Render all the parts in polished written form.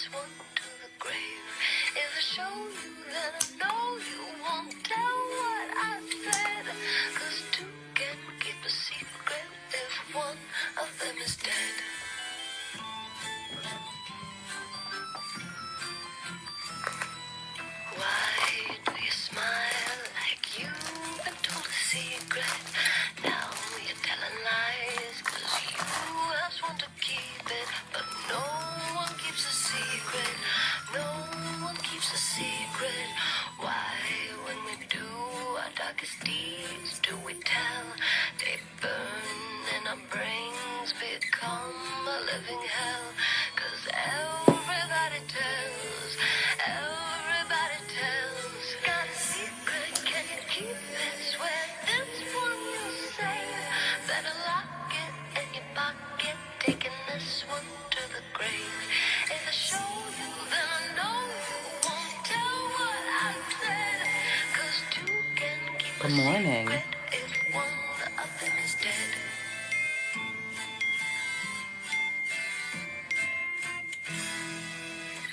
this one to the grave. If I show you, then I know you won't tell what I said. 'Cause two can keep a secret if one of them is dead. Why do you smile like you've been told a secret? Now you're telling lies 'cause you have sworn to keep it. But no one keeps a secret. No one keeps a secret. Why, when we do our darkest deeds, do we tell? They burn and our brains become a living hell. 'Cause everybody tells. Everybody tells. Got a secret, can you keep it? Swear this one you'll save. Better lock it in your pocket, taking this one to the grave. If I show you, then I know you won't tell what I said. 'Cause two can keep a secret if one of them is dead.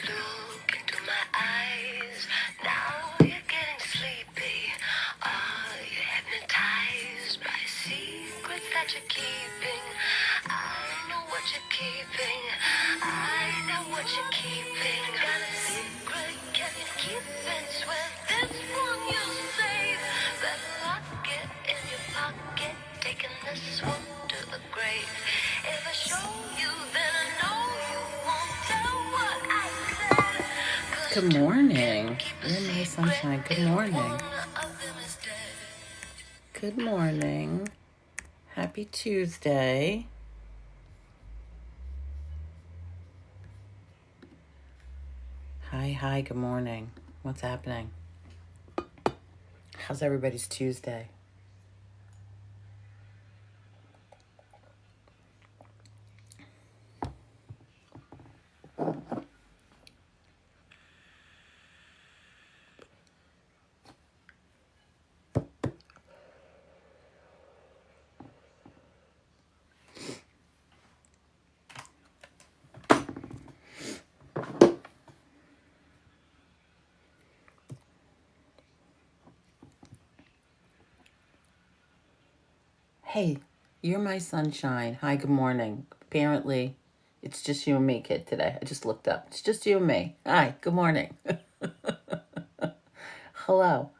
Look into my eyes, now you're getting sleepy. Are you hypnotized by secrets that you're keeping? I know what you're keeping. I know what you're keeping. Got a secret, can you keep it? Swear this one you'll save. Better lock it in your pocket, taking this one to the grave. If I show you, then I know you won't tell what I said. Good morning. You're my sunshine. Good morning. Good morning. Happy Tuesday. Hi, good morning. What's happening? How's everybody's Tuesday? Hey, you're my sunshine. Hi, good morning. Apparently, it's just you and me, kid, today. I just looked up. It's just you and me. Hi, good morning. Hello.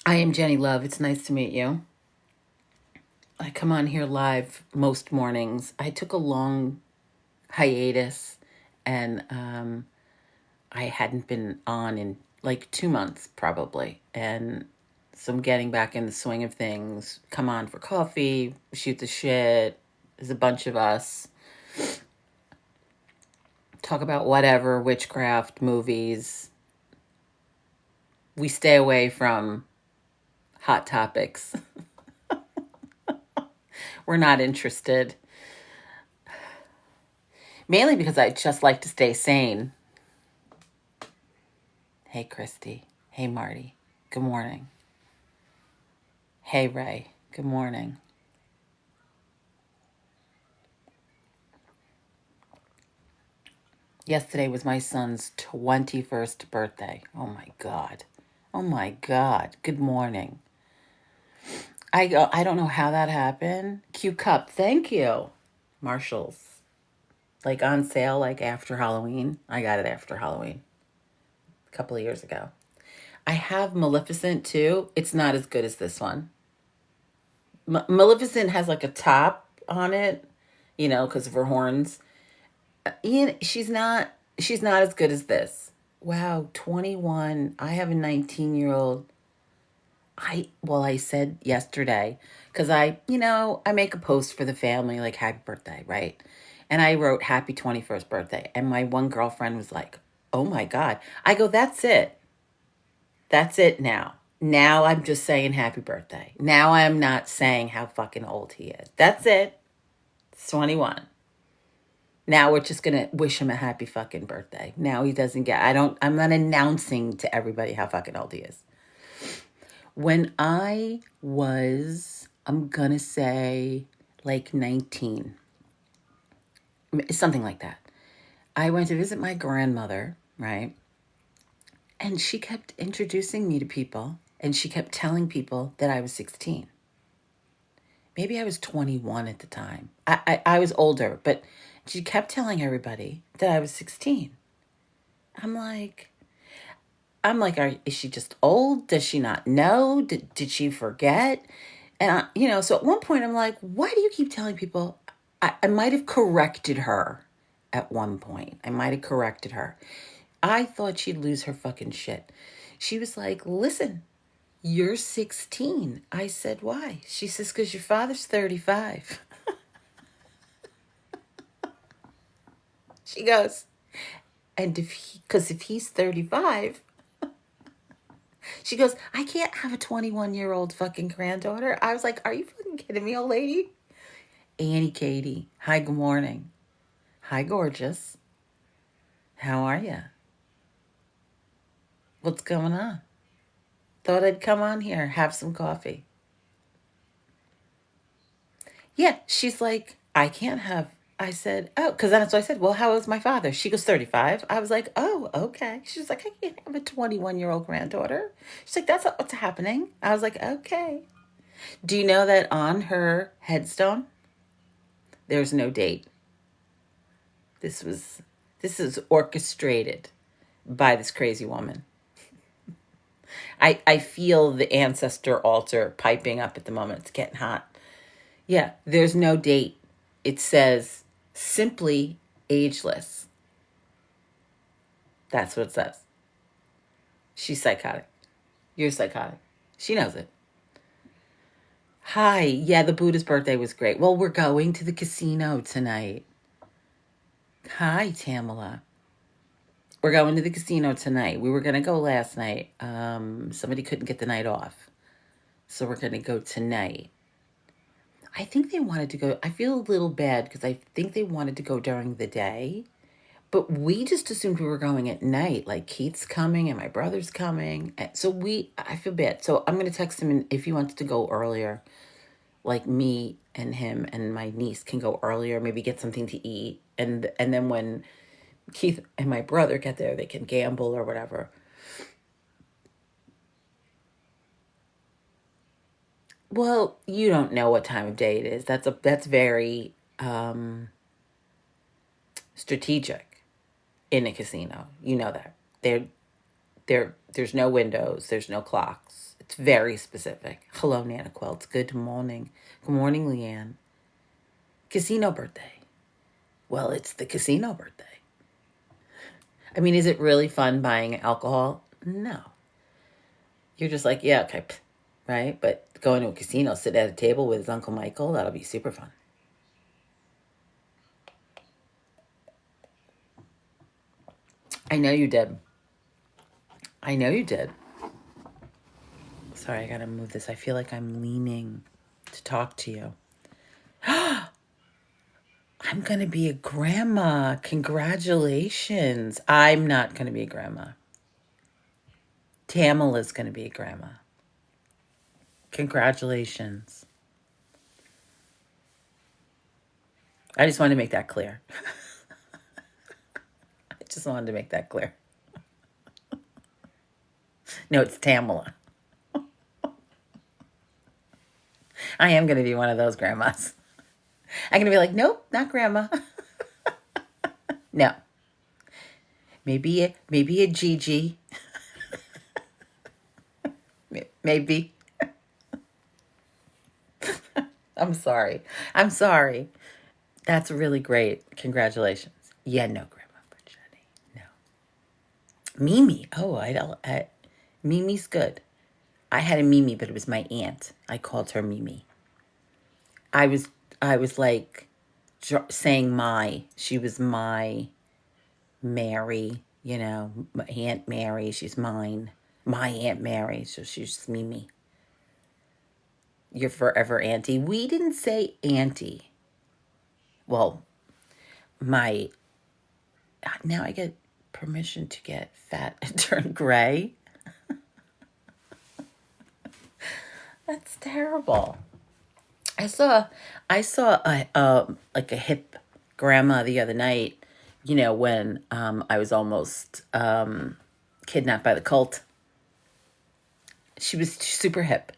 I am Jenny Love. It's nice to meet you. I come on here live most mornings. I took a long hiatus and I hadn't been on in like 2 months probably. And so I'm getting back in the swing of things. Come on for coffee, shoot the shit. There's a bunch of us. Talk about whatever, witchcraft, movies. We stay away from hot topics. We're not interested. Mainly because I just like to stay sane. Hey, Christy. Hey, Marty. Good morning. Hey, Ray. Good morning. Yesterday was my son's 21st birthday. Oh, my God. Oh, my God. Good morning. I don't know how that happened. Q Cup. Thank you. Marshall's. Like on sale, like after Halloween. I got it after Halloween. A couple of years ago. I have Maleficent too. It's not as good as this one. Maleficent has like a top on it, you know, because of her horns. She's not as good as this. Wow, 21. I have a 19-year-old. I said yesterday, because I make a post for the family, like happy birthday, right? And I wrote happy 21st birthday. And my one girlfriend was like, oh my God. I go, that's it. That's it now. Now I'm just saying happy birthday. Now I'm not saying how fucking old he is. That's it. It's 21. Now we're just going to wish him a happy fucking birthday. Now he doesn't get, I'm not announcing to everybody how fucking old he is. When I was, I'm going to say like 19, something like that. I went to visit my grandmother, right? And she kept introducing me to people, and she kept telling people that I was 16. Maybe I was 21 at the time. I was older, but she kept telling everybody that I was 16. I'm like, is she just old? Does she not know? Did she forget? And, so at one point I'm like, why do you keep telling people? I might have corrected her at one point. I might have corrected her. I thought she'd lose her fucking shit. She was like, listen, you're 16. I said, why? She says, because your father's 35. She goes, and because if he's 35, she goes, I can't have a 21-year-old fucking granddaughter. I was like, are you fucking kidding me, old lady? Annie Katie. Hi, good morning. Hi, gorgeous. How are you? What's going on? Thought I'd come on here, have some coffee. Yeah, she's like, I can't have. I said, oh, because that's what I said. Well, how old's my father? She goes, 35. I was like, oh, okay. She's like, I can't have a 21-year-old granddaughter. She's like, that's not what's happening. I was like, okay. Do you know that on her headstone, there's no date? This is orchestrated by this crazy woman. I feel the ancestor altar piping up at the moment. It's getting hot. Yeah, there's no date. It says simply ageless. That's what it says. She's psychotic. You're psychotic. She knows it. Hi. Yeah, the Buddha's birthday was great. Well, we're going to the casino tonight. Hi, Tamela. We're going to the casino tonight. We were going to go last night. Somebody couldn't get the night off. So we're going to go tonight. I think they wanted to go. I feel a little bad because I think they wanted to go during the day. But we just assumed we were going at night. Like Keith's coming and my brother's coming. So I feel bad. So I'm going to text him if he wants to go earlier. Like me and him and my niece can go earlier. Maybe get something to eat. And then when Keith and my brother get there, they can gamble or whatever. Well, you don't know what time of day it is. That's very strategic in a casino. You know that. There's no windows, there's no clocks. It's very specific. Hello, Nana Quilts. Good morning. Good morning, Leanne. Casino birthday. Well, it's the casino birthday. I mean, is it really fun buying alcohol? No. You're just like, yeah, okay, right? But going to a casino, sit at a table with his Uncle Michael, that'll be super fun. I know you did. I know you did. Sorry, I gotta move this. I feel like I'm leaning to talk to you. I'm gonna be a grandma. Congratulations. I'm not gonna be a grandma. Tamela's gonna be a grandma. Congratulations. I just wanted to make that clear. I just wanted to make that clear. No, it's Tamela. I am going to be one of those grandmas. I'm going to be like, nope, not grandma. No. Maybe a Gigi. Maybe. I'm sorry. That's really great. Congratulations. Yeah, no, Grandma for Jenny. No. Mimi. Oh, Mimi's good. I had a Mimi, but it was my aunt. I called her Mimi. I was like saying she was my Mary, my Aunt Mary. She's mine. My Aunt Mary. So she's Mimi. Your forever auntie. We didn't say auntie. Well, now I get permission to get fat and turn gray. That's terrible. I saw a like a hip grandma the other night, when I was almost kidnapped by the cult. She was super hip.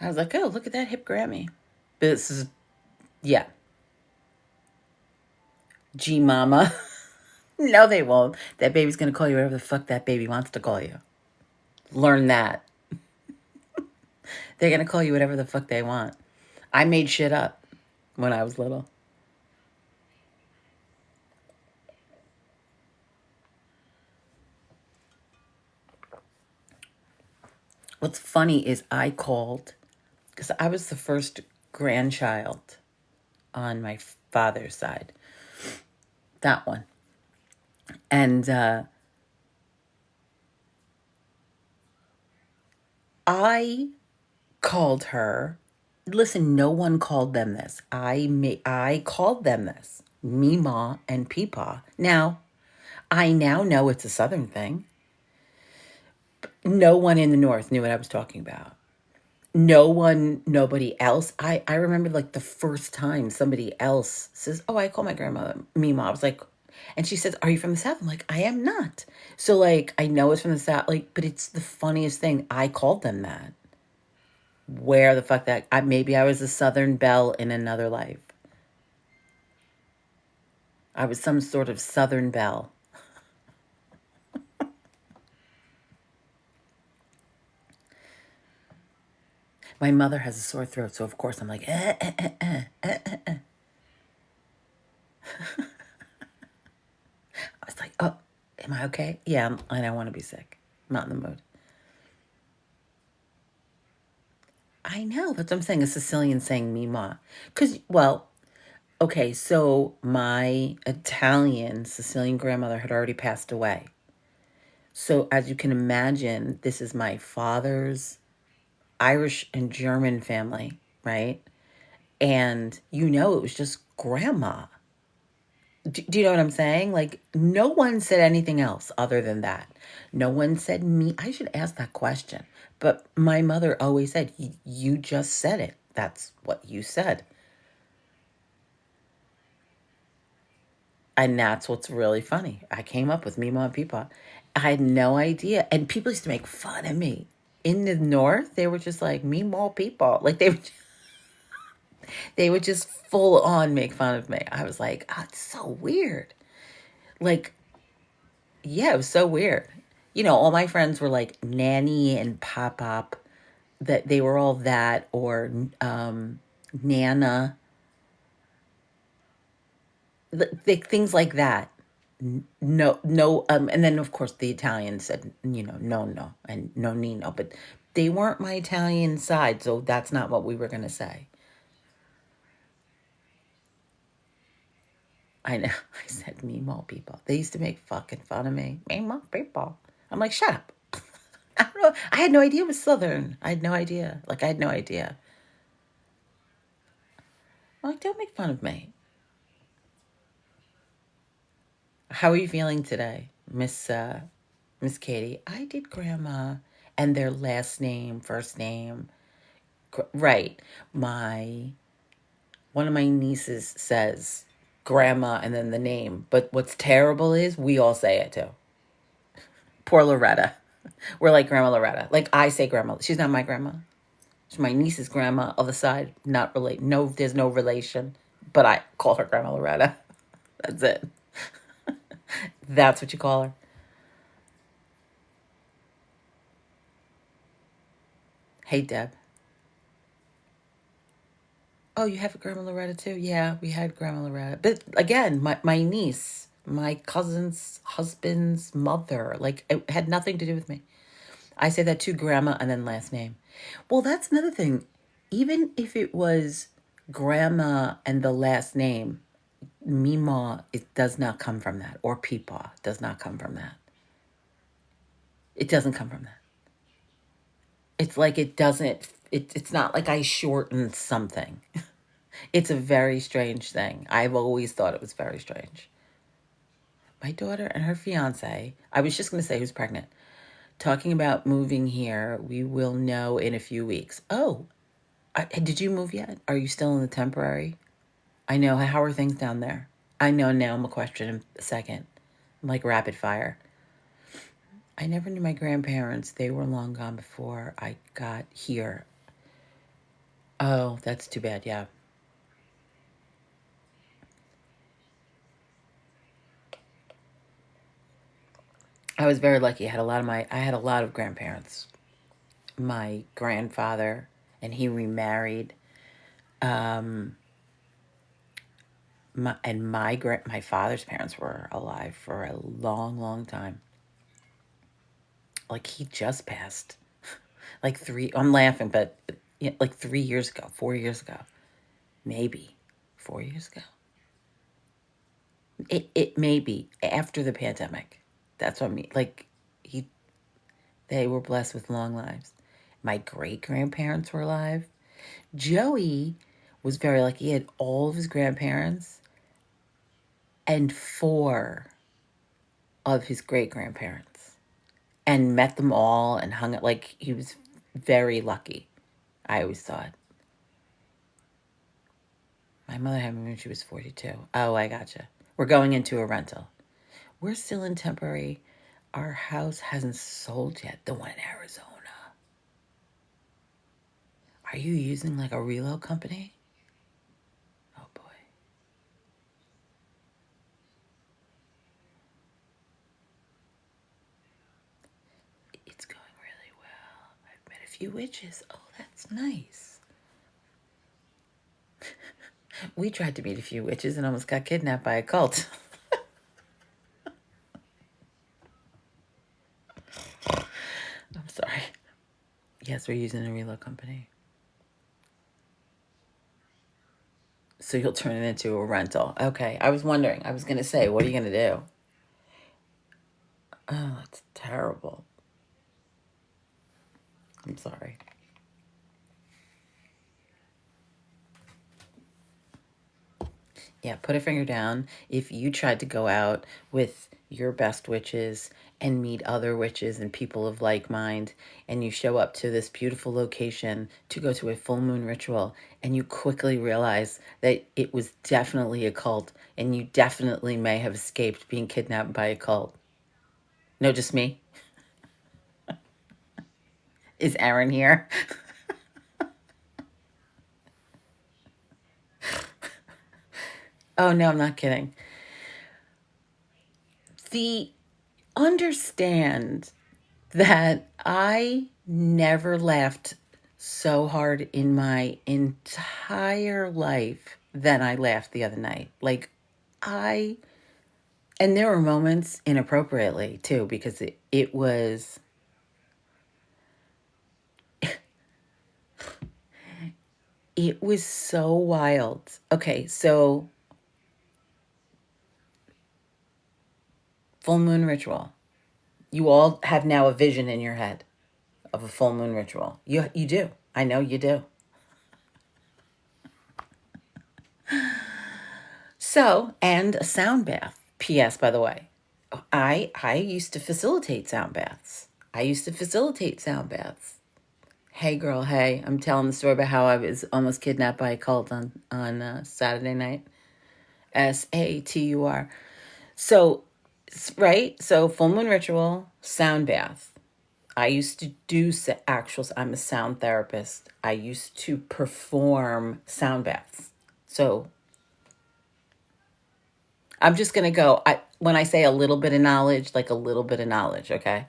I was like, oh, look at that hip Grammy. This is, yeah, G Mama. No, they won't. That baby's going to call you whatever the fuck that baby wants to call you. Learn that. They're going to call you whatever the fuck they want. I made shit up when I was little. What's funny is I called, because I was the first grandchild on my father's side. That one. And I called her. Listen, no one called them this. I called them this. Meemaw and Peepaw. Now, I now know it's a Southern thing. No one in the North knew what I was talking about. Nobody else. I remember like the first time somebody else says, oh, I call my grandmother Meemaw. I was like, and she says, are you from the South? I'm like, I am not. So like, I know it's from the South, like, but it's the funniest thing. I called them that. Where the fuck maybe I was a Southern belle in another life. I was some sort of Southern belle. My mother has a sore throat, so of course I'm like, I was like, oh, am I okay? Yeah, I don't want to be sick. I'm not in the mood. I know, that's what I'm saying. A Sicilian saying Mima. Because, well, okay, so my Italian Sicilian grandmother had already passed away. So as you can imagine, this is my father's Irish and German family, right? And it was just grandma. Do you know what I'm saying? Like, no one said anything else other than that. No one said me. I should ask that question. But my mother always said, you just said it. That's what you said. And that's what's really funny. I came up with Mima and Peepaw. I had no idea. And people used to make fun of me. In the North, they were just like, Mima Peepaw. Like, they would just full on make fun of me. I was like, oh, it's so weird. Like, yeah, it was so weird. All my friends were like Nanny and Pop-Pop. That they were all that, or Nana. Things like that. No, and then of course the Italians said, no, and no Nino, but they weren't my Italian side, so that's not what we were going to say. I know. I said Mimo people. They used to make fucking fun of me. Mimo people. I'm like, shut up. I don't know. I had no idea it was Southern. I had no idea. Like, I had no idea. I'm like, don't make fun of me. How are you feeling today, Miss Katie? I did grandma and their last name, first name. Right. One of my nieces says grandma and then the name. But what's terrible is we all say it too. Poor Loretta. We're like Grandma Loretta. Like, I say grandma. She's not my grandma. She's my niece's grandma, other side, not relate. No, there's no relation. But I call her Grandma Loretta. That's it. That's what you call her. Hey, Deb. Oh, you have a Grandma Loretta too? Yeah, we had Grandma Loretta. But again, my niece, my cousin's husband's mother, like, it had nothing to do with me. I say that to grandma and then last name. Well, that's another thing. Even if it was grandma and the last name, Mima, it does not come from that. Or Peepaw does not come from that. It doesn't come from that. It's like it doesn't, it's not like I shortened something. It's a very strange thing. I've always thought it was very strange. My daughter and her fiance, I was just going to say who's pregnant. talking about moving here. We will know in a few weeks. Oh, did you move yet? Are you still in the temporary? I know. How are things down there? I know now. I'm a question in a second. I'm like rapid fire. I never knew my grandparents. They were long gone before I got here. Oh, that's too bad. Yeah. I was very lucky. I had a lot of grandparents. My grandfather, and he remarried. Um, my father's parents were alive for a long, long time. Like he just passed. Like I'm laughing, but like 3 years ago, 4 years ago, maybe 4 years ago. It may be after the pandemic. That's what I mean. Like he, they were blessed with long lives. My great grandparents were alive. Joey was very lucky. He had all of his grandparents and four of his great grandparents, and met them all and hung it. Like he was very lucky. I always thought. My mother had me when she was 42. Oh, I gotcha. We're going into a rental. We're still in temporary. Our house hasn't sold yet, the one in Arizona. Are you using like a reload company? Oh boy. It's going really well. I've met a few witches. Oh, that's nice. We tried to meet a few witches and almost got kidnapped by a cult. I'm sorry. Yes, we're using a reload company. So you'll turn it into a rental. Okay. I was wondering. I was going to say, what are you going to do? Oh, that's terrible. I'm sorry. Yeah, put a finger down. If you tried to go out with your best witches and meet other witches and people of like mind, and you show up to this beautiful location to go to a full moon ritual, and you quickly realize that it was definitely a cult, and you definitely may have escaped being kidnapped by a cult. No, just me? Is Aaron here? Oh, no, I'm not kidding. The understand that I never laughed so hard in my entire life than I laughed the other night. Like, I, and there were moments inappropriately too, because it was, it was so wild. Okay, so full moon ritual. You all have now a vision in your head of a full moon ritual. You do. I know you do. So, and a sound bath. P.S. By the way, I used to facilitate sound baths. I used to facilitate sound baths. Hey, girl, hey, I'm telling the story about how I was almost kidnapped by a cult on Saturday night. Satur. So, right? So, full moon ritual, sound bath. I used to do I'm a sound therapist. I used to perform sound baths. So, I'm just going to go. When I say a little bit of knowledge, like a little bit of knowledge, okay?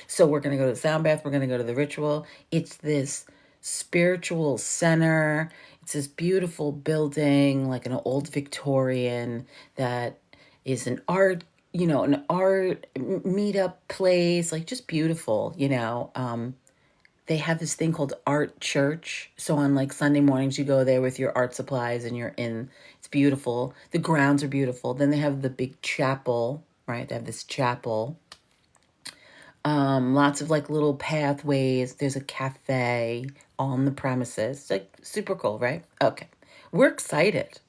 So we're going to go to the sound bath. We're going to go to the ritual. It's this spiritual center. It's this beautiful building, like an old Victorian that is an art, an art meetup place, like just beautiful, they have this thing called art church. So on like Sunday mornings, you go there with your art supplies and you're in. It's beautiful. The grounds are beautiful. Then they have the big chapel, right? They have this chapel. Lots of like little pathways. There's a cafe on the premises. It's like super cool, right? Okay. We're excited.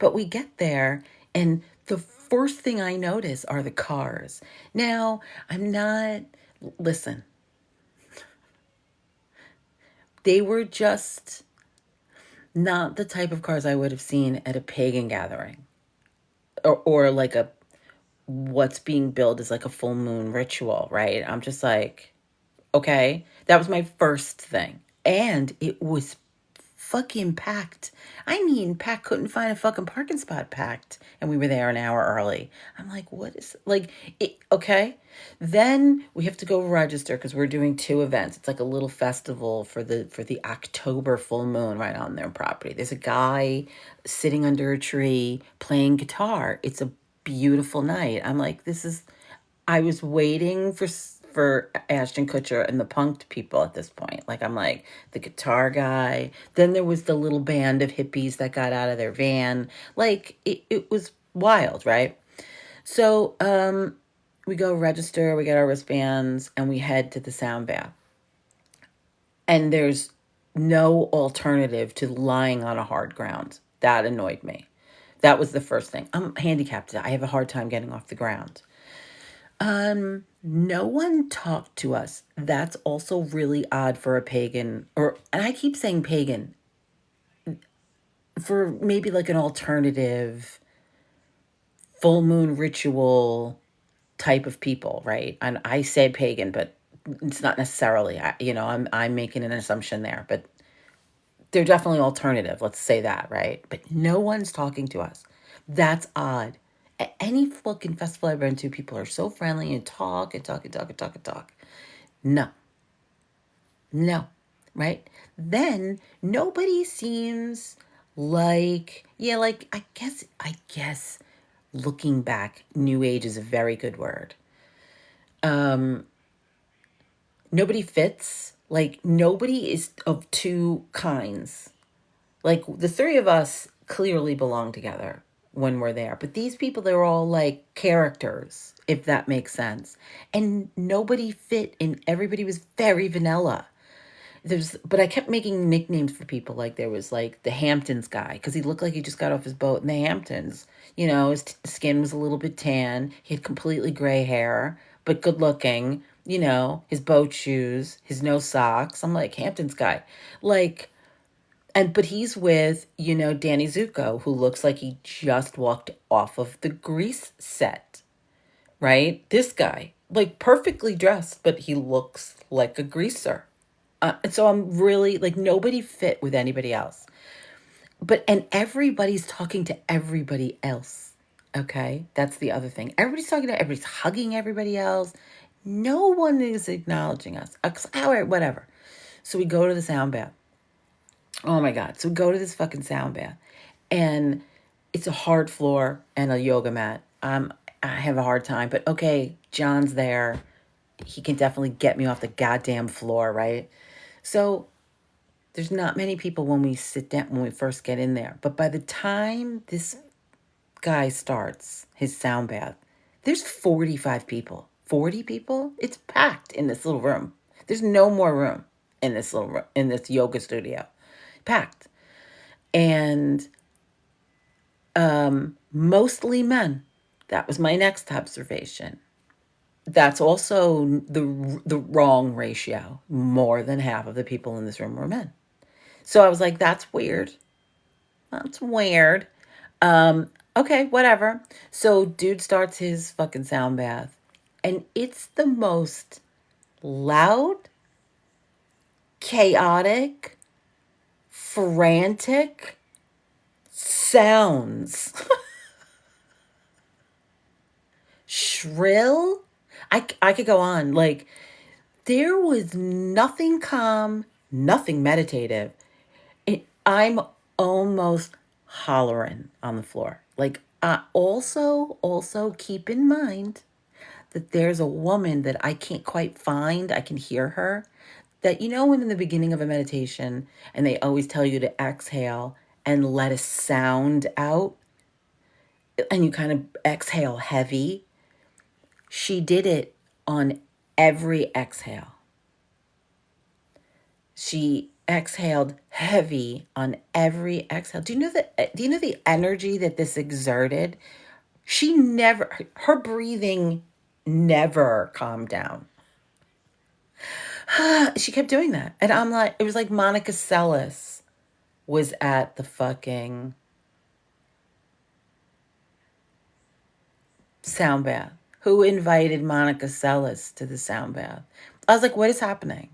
But we get there and the first thing I notice are the cars. Now, listen, they were just not the type of cars I would have seen at a pagan gathering, or like what's being billed as like a full moon ritual, right? I'm just like, okay, that was my first thing. And it was fucking packed. I mean, packed, couldn't find a fucking parking spot packed. And we were there an hour early. I'm like, what is, like, okay. Then we have to go register because we're doing two events. It's like a little festival for the October full moon right on their property. There's a guy sitting under a tree playing guitar. It's a beautiful night. I'm like, I was waiting for Ashton Kutcher and the punked people at this point. Like, I'm like, the guitar guy. Then there was the little band of hippies that got out of their van. Like, it was wild, right? So we go register, we get our wristbands, and we head to the sound bath. And there's no alternative to lying on a hard ground. That annoyed me. That was the first thing. I'm handicapped. I have a hard time getting off the ground. No one talked to us. That's also really odd for a pagan, and I keep saying pagan, for maybe like an alternative full moon ritual type of people, right? And I say pagan, but it's not necessarily, I'm making an assumption there, but they're definitely alternative. Let's say that, right? But no one's talking to us. That's odd. At any fucking festival I've been to, people are so friendly and talk and talk and talk and talk and talk. No. No. Right? Then nobody seems like, yeah, like I guess looking back, new age is a very good word. Nobody fits. Like, nobody is of two kinds. Like, the three of us clearly belong together when we're there. But these people, they're all like characters, if that makes sense. And nobody fit in. Everybody was very vanilla. But I kept making nicknames for people. Like, there was like the Hamptons guy, because he looked like he just got off his boat in the Hamptons. His skin was a little bit tan. He had completely gray hair, but good looking. His boat shoes, his no socks. I'm like, Hamptons guy. Like, but he's with, Danny Zuko, who looks like he just walked off of the Grease set, right? This guy, like, perfectly dressed, but he looks like a greaser. And so I'm really, like, nobody fit with anybody else. And everybody's talking to everybody else, okay? That's the other thing. Everybody's hugging everybody else. No one is acknowledging us. All right, whatever. So we go to the sound bath. Oh my God. So we go to this fucking sound bath, and it's a hard floor and a yoga mat. I have a hard time, but okay, John's there. He can definitely get me off the goddamn floor, right? So there's not many people when we sit down, when we first get in there. But by the time this guy starts his sound bath, there's 45 people. 40 people? It's packed in this little room. There's no more room in this in this yoga studio. Packed. And mostly men. That was my next observation. That's also the wrong ratio. More than half of the people in this room were men. So I was like, that's weird. That's weird. Okay, whatever. So dude starts his fucking sound bath, and it's the most loud, chaotic, frantic sounds. Shrill. I could go on. Like, there was nothing calm, nothing meditative. I'm almost hollering on the floor. Like, also keep in mind that there's a woman that I can't quite find. I can hear her. That, when in the beginning of a meditation, and they always tell you to exhale and let a sound out, and you kind of exhale heavy. She did it on every exhale. She exhaled heavy on every exhale. Do you know the energy that this exerted She never, her breathing never calmed down. She kept doing that. And I'm like, it was like Monica Seles was at the fucking sound bath. Who invited Monica Seles to the sound bath? I was like, what is happening?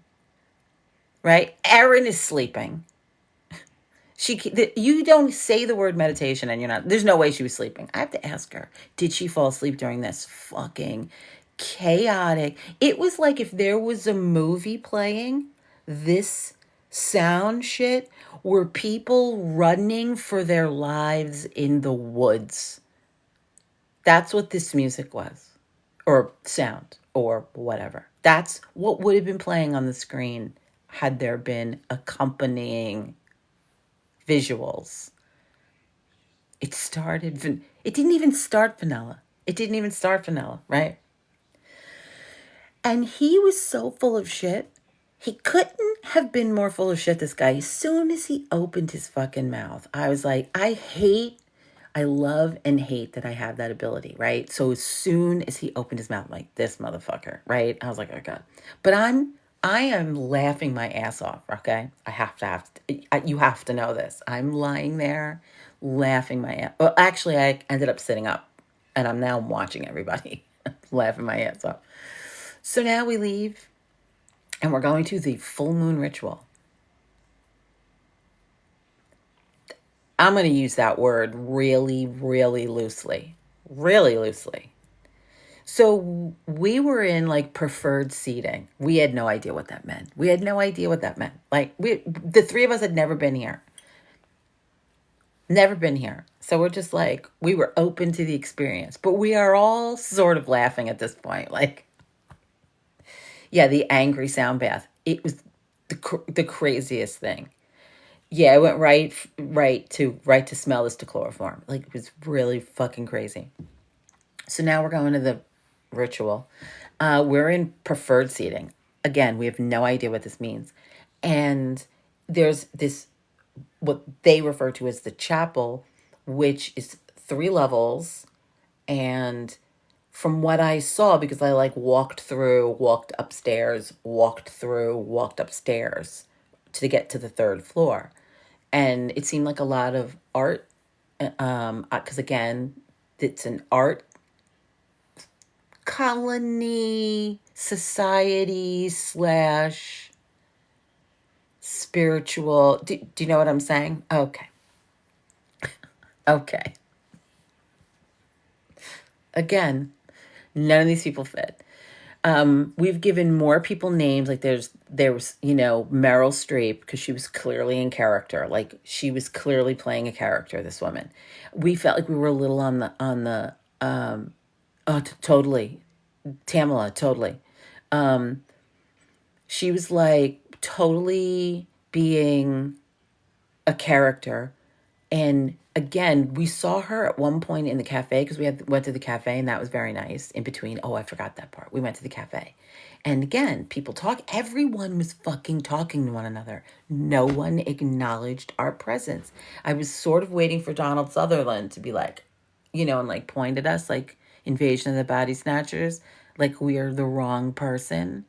Right? Erin is sleeping. You don't say the word meditation and you're not, there's no way she was sleeping. I have to ask her, did she fall asleep during this fucking chaotic? It was like if there was a movie playing, this sound shit were people running for their lives in the woods. That's what this music was, or sound, or whatever. That's what would have been playing on the screen had there been accompanying visuals. It didn't even start vanilla. It didn't even start vanilla, right? And he was so full of shit. He couldn't have been more full of shit, this guy. As soon as he opened his fucking mouth, I was like, I love and hate that I have that ability, right? So as soon as he opened his mouth, I'm like, this motherfucker, right? I was like, oh God. But I am laughing my ass off, okay? You have to know this. I'm lying there laughing my ass. Well, actually, I ended up sitting up and I'm now watching everybody laughing my ass off. So now we leave and we're going to the full moon ritual. I'm going to use that word really, really loosely. Really loosely. So we were in like preferred seating. We had no idea what that meant. Like the three of us had never been here. Never been here. So we're just like, we were open to the experience. But we are all sort of laughing at this point. Like, yeah, the angry sound bath. It was the craziest thing. Yeah, it went right to smell this to chloroform. Like, it was really fucking crazy. So now we're going to the ritual. We're in preferred seating. Again, we have no idea what this means. And there's this, what they refer to as the chapel, which is 3 levels. And from what I saw, because I like walked upstairs, walked upstairs to get to the 3rd floor. And it seemed like a lot of art, because again, it's an art colony, society slash spiritual. Do you know what I'm saying? Okay. Okay. Again, none of these people fit. We've given more people names. Like there was, Meryl Streep, because she was clearly in character. Like she was clearly playing a character, this woman. We felt like we were a little on the, totally. Tamela, totally. She was like totally being a character. And again, we saw her at one point in the cafe, because went to the cafe, and that was very nice. In between, I forgot that part. We went to the cafe. And again, people talk. Everyone was fucking talking to one another. No one acknowledged our presence. I was sort of waiting for Donald Sutherland to be like, and like point at us, like Invasion of the Body Snatchers, like we are the wrong person.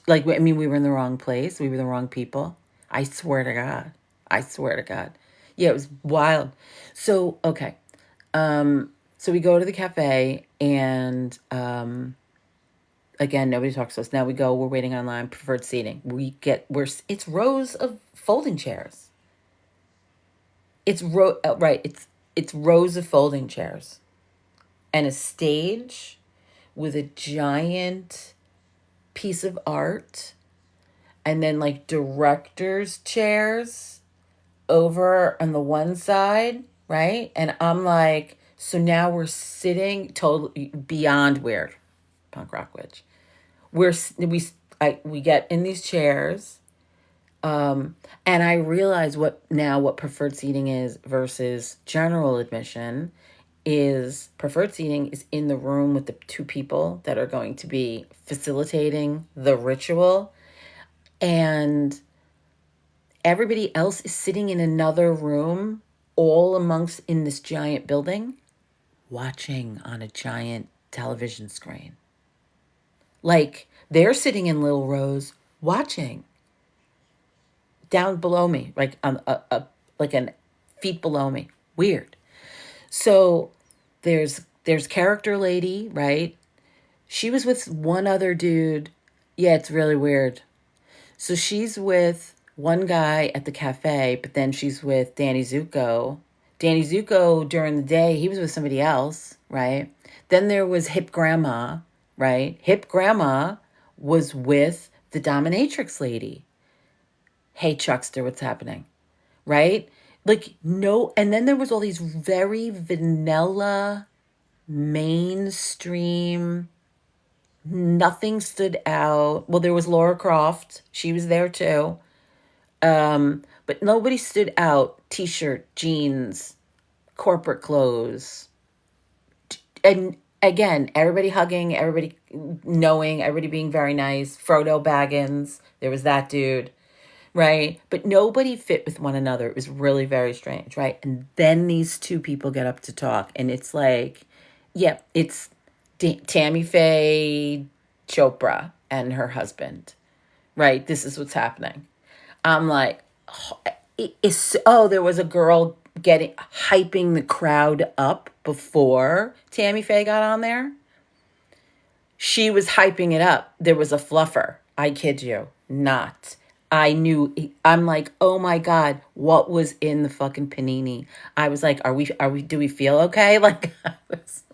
Like, I mean, we were in the wrong place. We were the wrong people. I swear to God. I swear to God. Yeah, it was wild. So, okay. So we go to the cafe, and again, nobody talks to us. Now we're waiting online, preferred seating. It's rows of folding chairs. It's rows of folding chairs. And a stage with a giant piece of art, and then like director's chairs over on the one side, right? And I'm like, so now we're sitting totally beyond weird, punk rock witch. We get in these chairs, and I realize what preferred seating is versus general admission. Is preferred seating is in the room with the 2 people that are going to be facilitating the ritual, and everybody else is sitting in another room, all amongst in this giant building. watching on a giant television screen. Like they're sitting in little rows watching down below me, like on like an feet below me. Weird. So there's character lady, right? She was with one other dude. Yeah, it's really weird. So she's with one guy at the cafe, but then she's with Danny Zuko. Danny Zuko during the day, he was with somebody else, right? Then there was Hip Grandma, right? Hip Grandma was with the dominatrix lady. Hey, Chuckster, what's happening? Right? Like, no. And then there was all these very vanilla, mainstream, nothing stood out. Well, there was Laura Croft. She was there too. But nobody stood out. T-shirt, jeans, corporate clothes. And again, everybody hugging, everybody knowing, everybody being very nice. Frodo Baggins, there was that dude, right? But nobody fit with one another. It was really very strange, right? And then these two people get up to talk, and it's like, yeah, it's Tammy Faye Chopra and her husband, right? This is what's happening. I'm like, there was a girl getting hyping the crowd up before Tammy Faye got on there. She was hyping it up. There was a fluffer. I kid you not. I knew. I'm like, oh my God, what was in the fucking panini? I was like, do we feel okay? Like, I was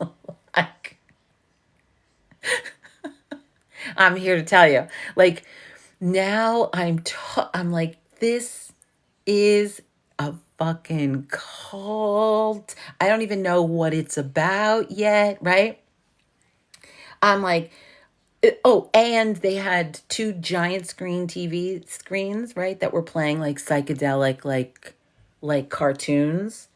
like, I'm here to tell you. Like, now I'm like, this is a fucking cult. I don't even know what it's about yet, right? I'm like, oh, and they had two giant screen TV screens, right, that were playing like psychedelic, like cartoons.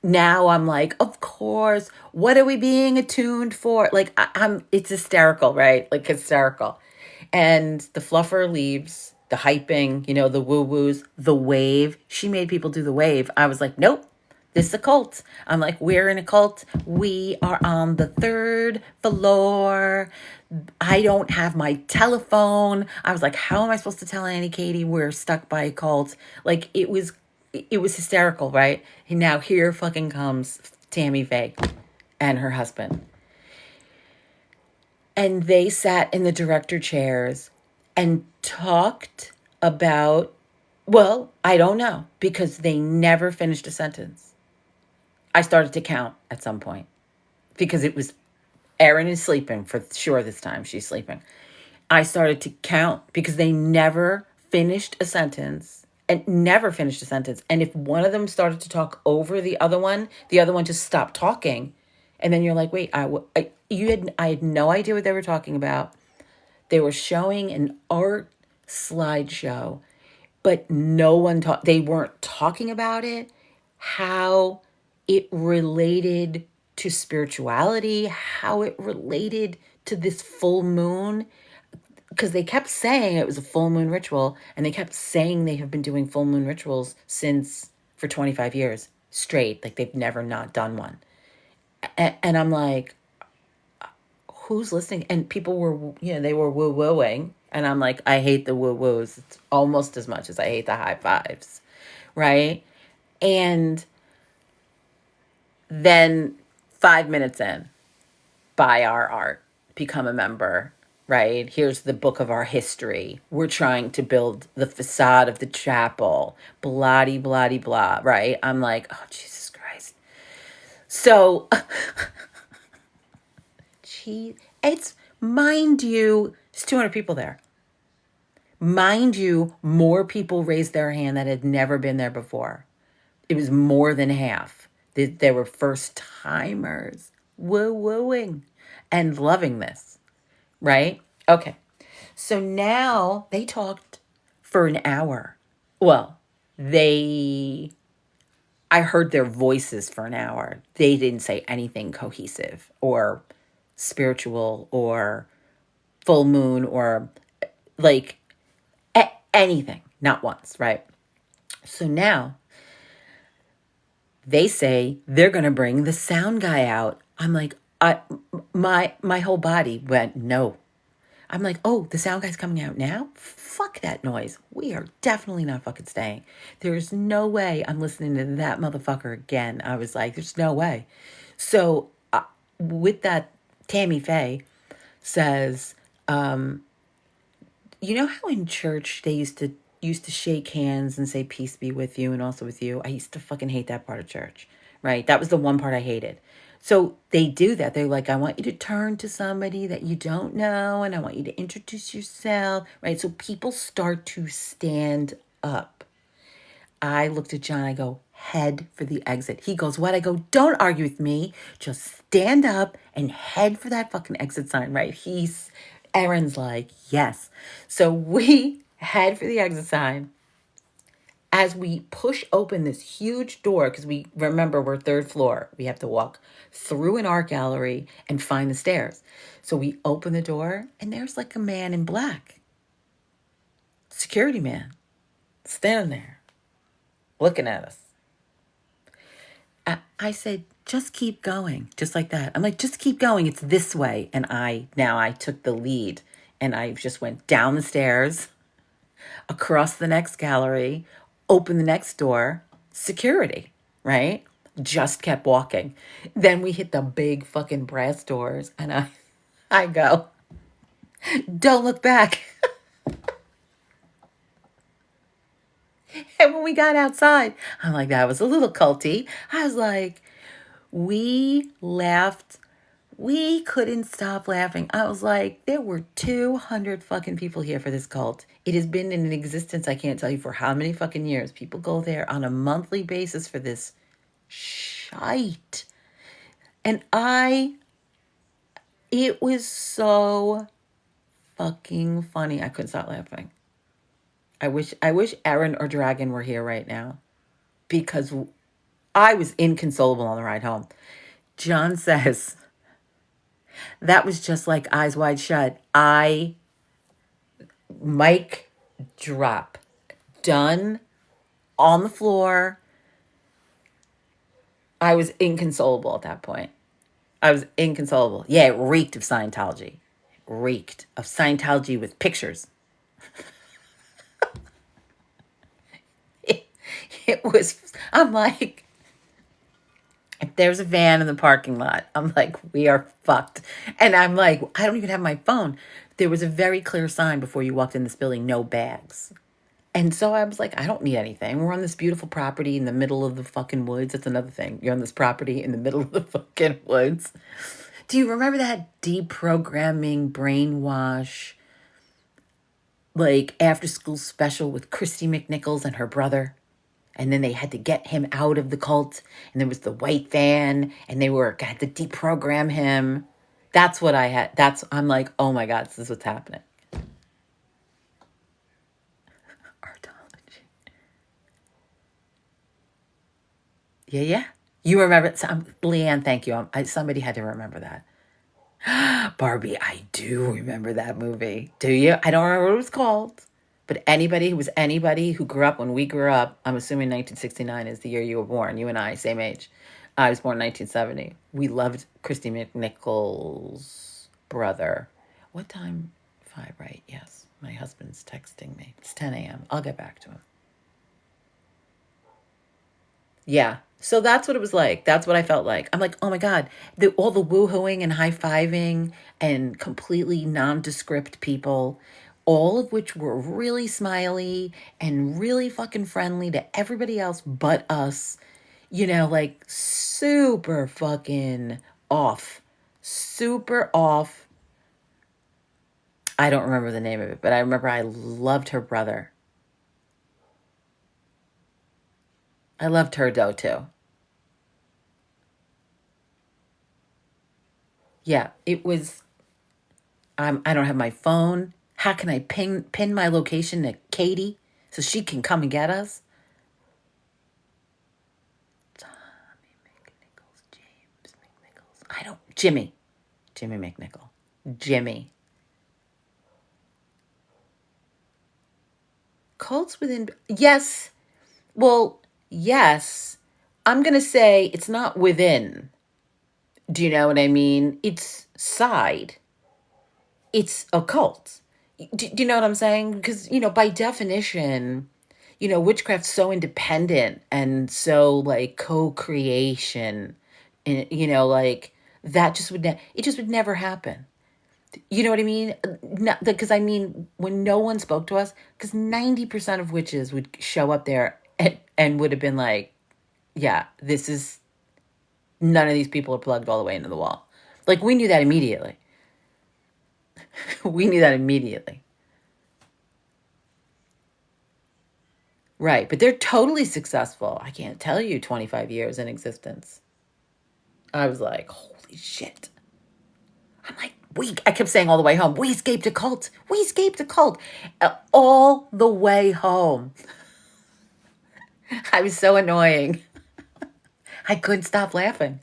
Now I'm like, of course. What are we being attuned for? Like it's hysterical, right? Like hysterical. And the fluffer leaves, the hyping, the woo woos, the wave. She made people do the wave. I was like, nope. This is a cult. I'm like, we're in a cult. We are on the third floor. I don't have my telephone. I was like, how am I supposed to tell Annie Katie we're stuck by a cult? Like it was hysterical, right? And now here fucking comes Tammy Faye and her husband. And they sat in the director chairs and talked about, well, I don't know, because they never finished a sentence. I started to count at some point because it was Erin is sleeping for sure this time. She's sleeping. I started to count because they never finished a sentence and never finished a sentence. And if one of them started to talk over the other one just stopped talking. And then you're like, wait, I had no idea what they were talking about. They were showing an art slideshow, but they weren't talking about it, how it related to spirituality, how it related to this full moon. Because they kept saying it was a full moon ritual, and they kept saying they have been doing full moon rituals for 25 years straight. Like they've never not done one. And I'm like, who's listening? And people were, they were woo-wooing. And I'm like, I hate the woo-woos. It's almost as much as I hate the high fives, right? And then 5 minutes in, buy our art, become a member, right? Here's the book of our history. We're trying to build the facade of the chapel, blah, blah, blah, right? I'm like, oh, Jesus Christ. So, it's, mind you, there's 200 people there. Mind you, more people raised their hand that had never been there before. It was more than half. They were first timers, woo-wooing and loving this, right? Okay. So now they talked for an hour. Well, I heard their voices for an hour. They didn't say anything cohesive or spiritual or full moon or like anything, not once, right? So now They say they're going to bring the sound guy out. I'm like, my whole body went, no. I'm like, oh, the sound guy's coming out now? Fuck that noise. We are definitely not fucking staying. There's no way I'm listening to that motherfucker again. I was like, there's no way. So with that, Tammy Faye says, you know how in church they used to shake hands and say peace be with you and also with you? I used to fucking hate that part of church, right? That was the one part I hated. So they do that. They're like, I want you to turn to somebody that you don't know and I want you to introduce yourself, right? So people start to stand up. I looked at John. I go, head for the exit. He goes, what? I go, don't argue with me. Just stand up and head for that fucking exit sign, right? Aaron's like, yes. So we head for the exit sign. As we push open this huge door, because we remember we're third floor, we have to walk through an art gallery and find the stairs. So we open the door and there's like a man in black, security man, standing there looking at us. I said, just keep going, just like that. I'm like, just keep going. It's this way. And I took the lead and I just went down the stairs, across the next gallery, opened the next door, security, right? Just kept walking. Then we hit the big fucking brass doors and I go, don't look back. And when we got outside, I'm like, that was a little culty. I was like, we laughed. We couldn't stop laughing. I was like, there were 200 fucking people here for this cult. It has been in existence, I can't tell you for how many fucking years. People go there on a monthly basis for this shite. And it was so fucking funny. I couldn't stop laughing. I wish Aaron or Dragon were here right now because I was inconsolable on the ride home. John says, that was just like Eyes Wide Shut. Mic drop. Done. On the floor. I was inconsolable at that point. I was inconsolable. Yeah, it reeked of Scientology. Reeked of Scientology with pictures. It was, I'm like, if there's a van in the parking lot, I'm like, we are fucked. And I'm like, I don't even have my phone. There was a very clear sign before you walked in this building, no bags. And so I was like, I don't need anything. We're on this beautiful property in the middle of the fucking woods. That's another thing. You're on this property in the middle of the fucking woods. Do you remember that deprogramming, brainwash, like after school special with Christy McNichols and her brother? And then they had to get him out of the cult. And there was the white van. And they had to deprogram him. That's what I had. I'm like, oh my God, this is what's happening. Artology. Yeah. You remember, Leanne, thank you. Somebody had to remember that. Barbie, I do remember that movie. Do you? I don't remember what it was called. But anybody who grew up when we grew up, I'm assuming 1969 is the year you were born. You and I, same age. I was born 1970. We loved Christy McNichols' brother. What time? 5, right? Yes. My husband's texting me. It's 10 a.m. I'll get back to him. Yeah. So that's what it was like. That's what I felt like. I'm like, oh my God, all the woohooing and high-fiving and completely nondescript people, all of which were really smiley and really fucking friendly to everybody else but us, like super fucking off. Super off. I don't remember the name of it, but I remember I loved her brother. I loved her though too. Yeah, it was. I don't have my phone. How can I pin my location to Katie so she can come and get us? Tommy McNichols, James McNichols. Jimmy McNichol. Jimmy. Cults within. Yes. Well, yes. I'm going to say it's not within. Do you know what I mean? It's side. It's occult. Do you know what I'm saying? Because, by definition, witchcraft's so independent and so like co-creation. And, like that just it just would never happen. You know what I mean? Because I mean, when no one spoke to us, because 90% of witches would show up there and would have been like, yeah, none of these people are plugged all the way into the wall. Like, we knew that immediately. We knew that immediately. Right. But they're totally successful. I can't tell you 25 years in existence. I was like, holy shit. I'm like, I kept saying all the way home, we escaped a cult. We escaped a cult. All the way home. I was so annoying. I couldn't stop laughing.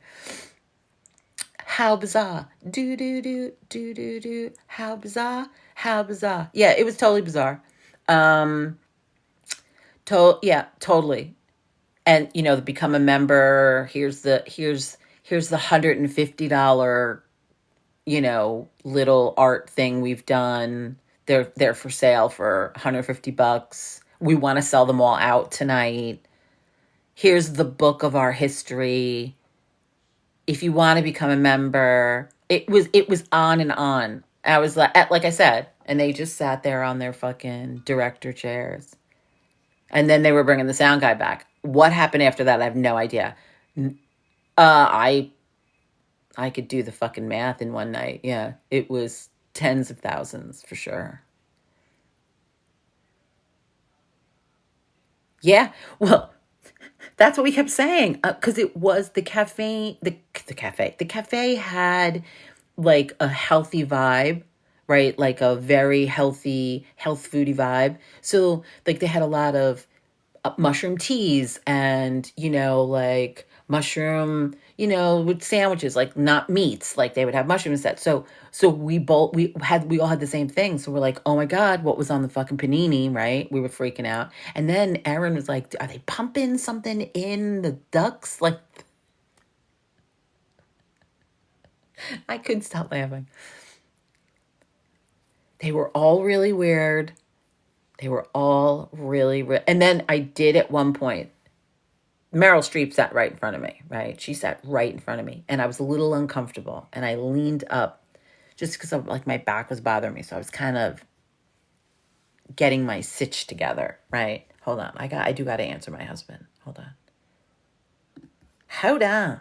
How bizarre. Do, do, do, do, do, do. How bizarre. How bizarre. Yeah, it was totally bizarre. Yeah, totally. And to become a member, here's the $150, little art thing we've done. They're for sale for $150. We want to sell them all out tonight. Here's the book of our history. If you want to become a member, it was on and on. I was like I said, and they just sat there on their fucking director chairs. And then they were bringing the sound guy back. What happened after that? I have no idea. I could do the fucking math in one night. Yeah, it was tens of thousands for sure. Yeah, well, that's what we kept saying because it was the cafe. The cafe had like a healthy vibe, right? Like a very healthy, health foody vibe. So like they had a lot of mushroom teas and like mushroom with sandwiches, like not meats, like they would have mushroom instead. So we all had the same thing. So we're like, oh my god, what was on the fucking panini, right? We were freaking out. And then Aaron was like, are they pumping something in the ducks? Like, I couldn't stop laughing. They were all really weird. They were all really and then I did at one point, Meryl Streep sat right in front of me, right? She sat right in front of me, and I was a little uncomfortable, and I leaned up just because like my back was bothering me, so I was kind of getting my sitch together, right? Hold on, I do got to answer my husband. Hold on. Hold on.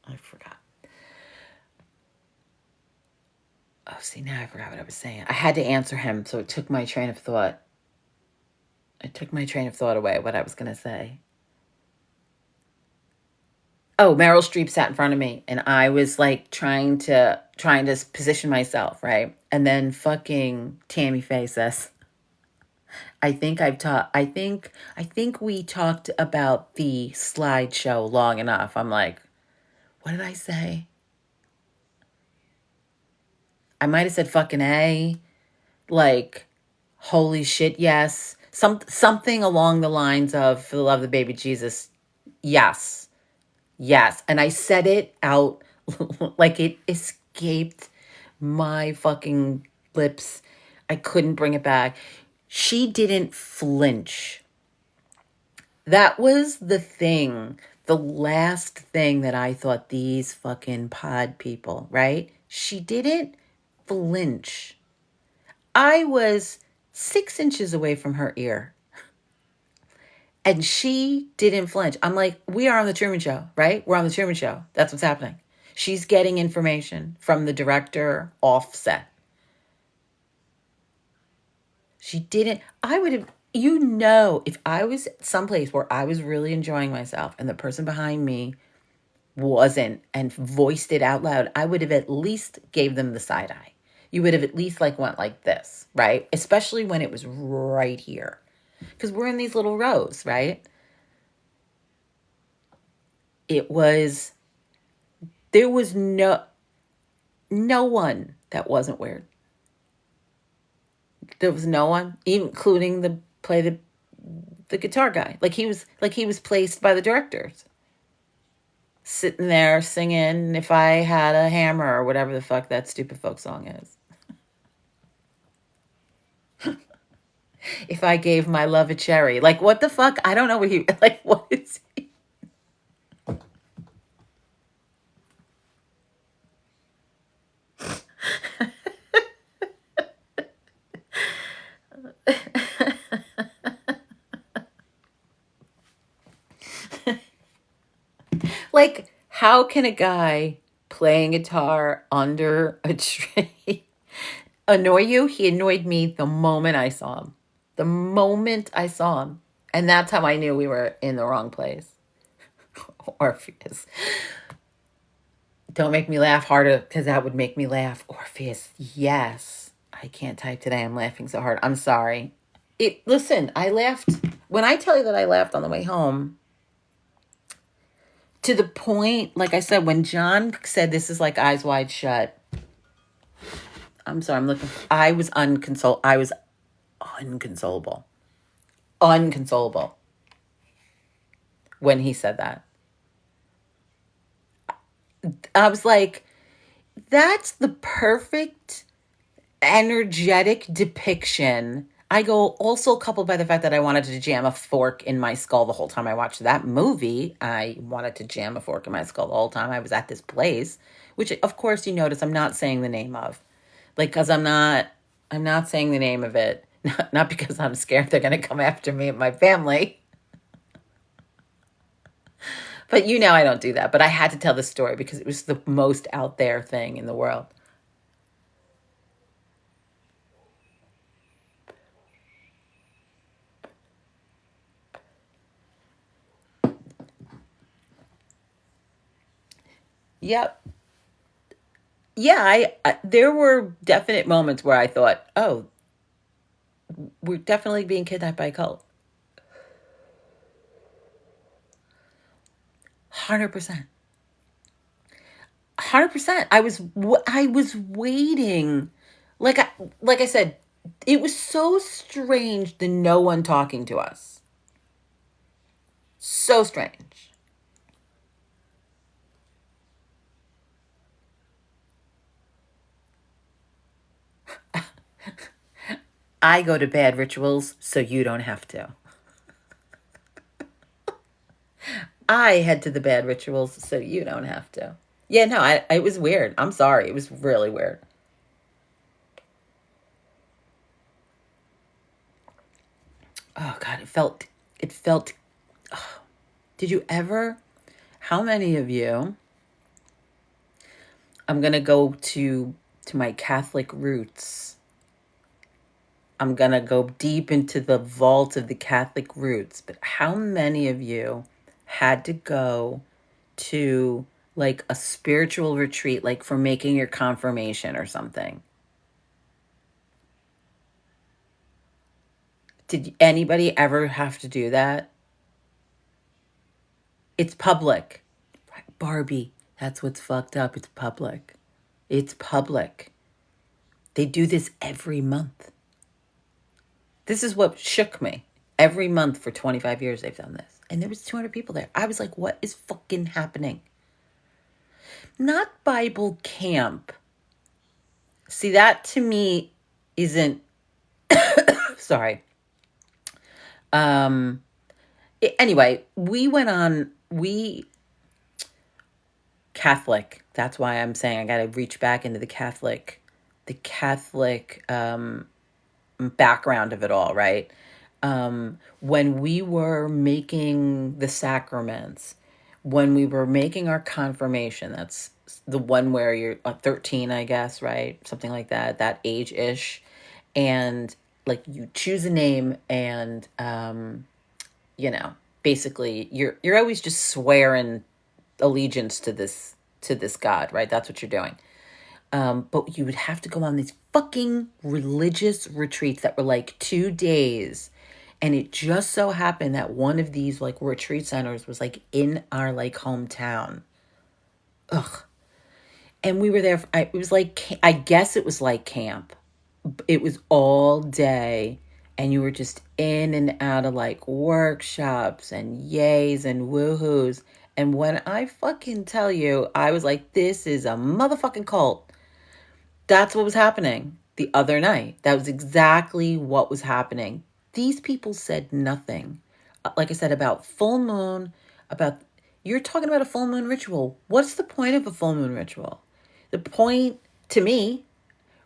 I forgot. Oh, see, now I forgot what I was saying. I had to answer him, so it took my train of thought. It took my train of thought away, what I was going to say. Oh, Meryl Streep sat in front of me, and I was like trying to position myself, right? And then fucking Tammy Faye says, I think we talked about the slideshow long enough. I'm like, what did I say? I might have said fucking A, like, holy shit, yes. Something along the lines of, for the love of the baby Jesus, yes. Yes. And I said it out like it escaped my fucking lips. I couldn't bring it back. She didn't flinch. That was the thing. The last thing that I thought, these fucking pod people, right? She didn't flinch. I was 6 inches away from her ear. And she didn't flinch. I'm like, we are on the Truman Show, right? We're on the Truman Show. That's what's happening. She's getting information from the director offset. She didn't. I would have, if I was someplace where I was really enjoying myself and the person behind me wasn't and voiced it out loud, I would have at least gave them the side eye. You would have at least like went like this, right? Especially when it was right here. Because we're in these little rows, right? There was no, No one that wasn't weird. There was no one, including the guitar guy. Like he was placed by the directors. Sitting there singing If I Had a Hammer or whatever the fuck that stupid folk song is. If I gave my love a cherry. Like, what the fuck? I don't know what he, like, what is he? Like, how can a guy playing guitar under a tree annoy you? He annoyed me the moment I saw him. The moment I saw him. And that's how I knew we were in the wrong place. Orpheus. Don't make me laugh harder because that would make me laugh. Orpheus, yes. I can't type today. I'm laughing so hard. I'm sorry. Listen, I laughed. When I tell you that I laughed on the way home, to the point, like I said, when John said this is like Eyes Wide Shut. I'm sorry, I was unconsolable. Unconsolable. When he said that. I was like, that's the perfect energetic depiction. I go also coupled by the fact that I wanted to jam a fork in my skull the whole time I watched that movie. I wanted to jam a fork in my skull the whole time I was at this place, which of course you notice I'm not saying the name of. Like, cause I'm not saying the name of it. Not because I'm scared they're going to come after me and my family. But I don't do that. But I had to tell this story because it was the most out there thing in the world. Yep. Yeah, there were definite moments where I thought, oh, we're definitely being kidnapped by a cult. 100%. 100%. I was waiting. Like I said, it was so strange the no one talking to us. So strange. I go to bad rituals so you don't have to. I head to the bad rituals so you don't have to. Yeah, no, it was weird. I'm sorry. It was really weird. Oh God, it felt, oh. Did you ever, how many of you, I'm going to go to my Catholic roots. I'm going to go deep into the vault of the Catholic roots. But how many of you had to go to like a spiritual retreat, like for making your confirmation or something? Did anybody ever have to do that? It's public. Barbie, that's what's fucked up. It's public. It's public. They do this every month. This is what shook me. Every month for 25 years they've done this. And there was 200 people there. I was like, what is fucking happening? Not Bible camp. See, that to me isn't... Sorry. Anyway, Catholic. That's why I'm saying I got to reach back into the Catholic background of it all, right? When we were making the sacraments, when we were making our confirmation, that's the one where you're 13, I guess, right? Something like that age-ish. And like you choose a name and, basically you're always just swearing allegiance to this God, right? That's what you're doing. But you would have to go on these fucking religious retreats that were like 2 days. And it just so happened that one of these like retreat centers was like in our like hometown. Ugh. And we were there. It was like, I guess it was like camp. It was all day. And you were just in and out of like workshops and yays and woohoos. And when I fucking tell you, I was like, this is a motherfucking cult. That's what was happening the other night. That was exactly what was happening. These people said nothing. Like I said, about full moon, about, you're talking about a full moon ritual. What's the point of a full moon ritual? The point to me,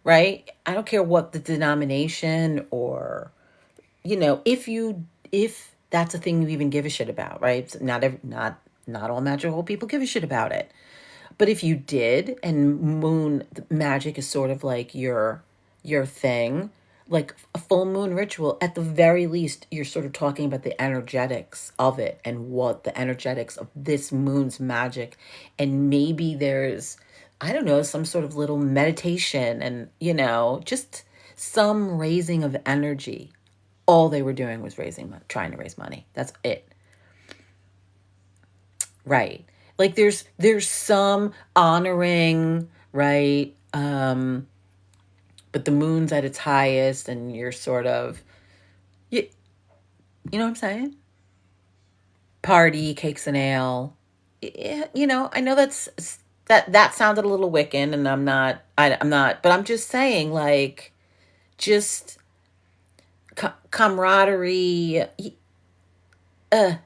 right? I don't care what the denomination or, if that's a thing you even give a shit about, right? Not all magical people give a shit about it. But if you did, and moon magic is sort of like your thing, like a full moon ritual, at the very least, you're sort of talking about the energetics of it and what the energetics of this moon's magic. And maybe there's, I don't know, some sort of little meditation and, just some raising of energy. All they were doing was trying to raise money. That's it. Right. Like there's some honoring, right? But the moon's at its highest and you're sort of, you know what I'm saying? Party, cakes and ale. Yeah, I know that sounded a little Wiccan, and I'm not, but I'm just saying, like, just camaraderie.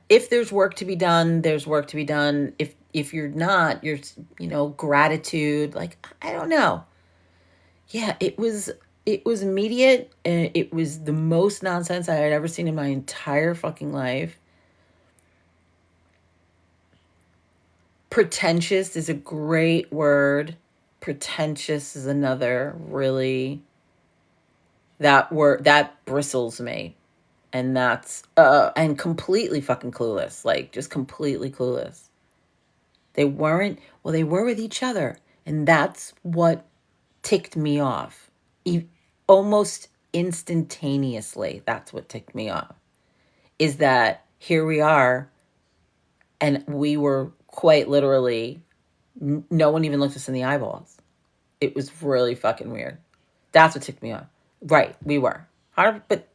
If there's work to be done, there's work to be done. If you're not, you're, gratitude. Like, I don't know. Yeah, it was immediate, and it was the most nonsense I had ever seen in my entire fucking life. Pretentious is a great word. Pretentious is another really, that word that bristles me. And that's and completely fucking clueless. Like, just completely clueless. They weren't, well, they were with each other. And that's what ticked me off. Almost instantaneously, that's what ticked me off. Is that here we are, and we were quite literally, no one even looked us in the eyeballs. It was really fucking weird. That's what ticked me off. Right, we were. Hard, but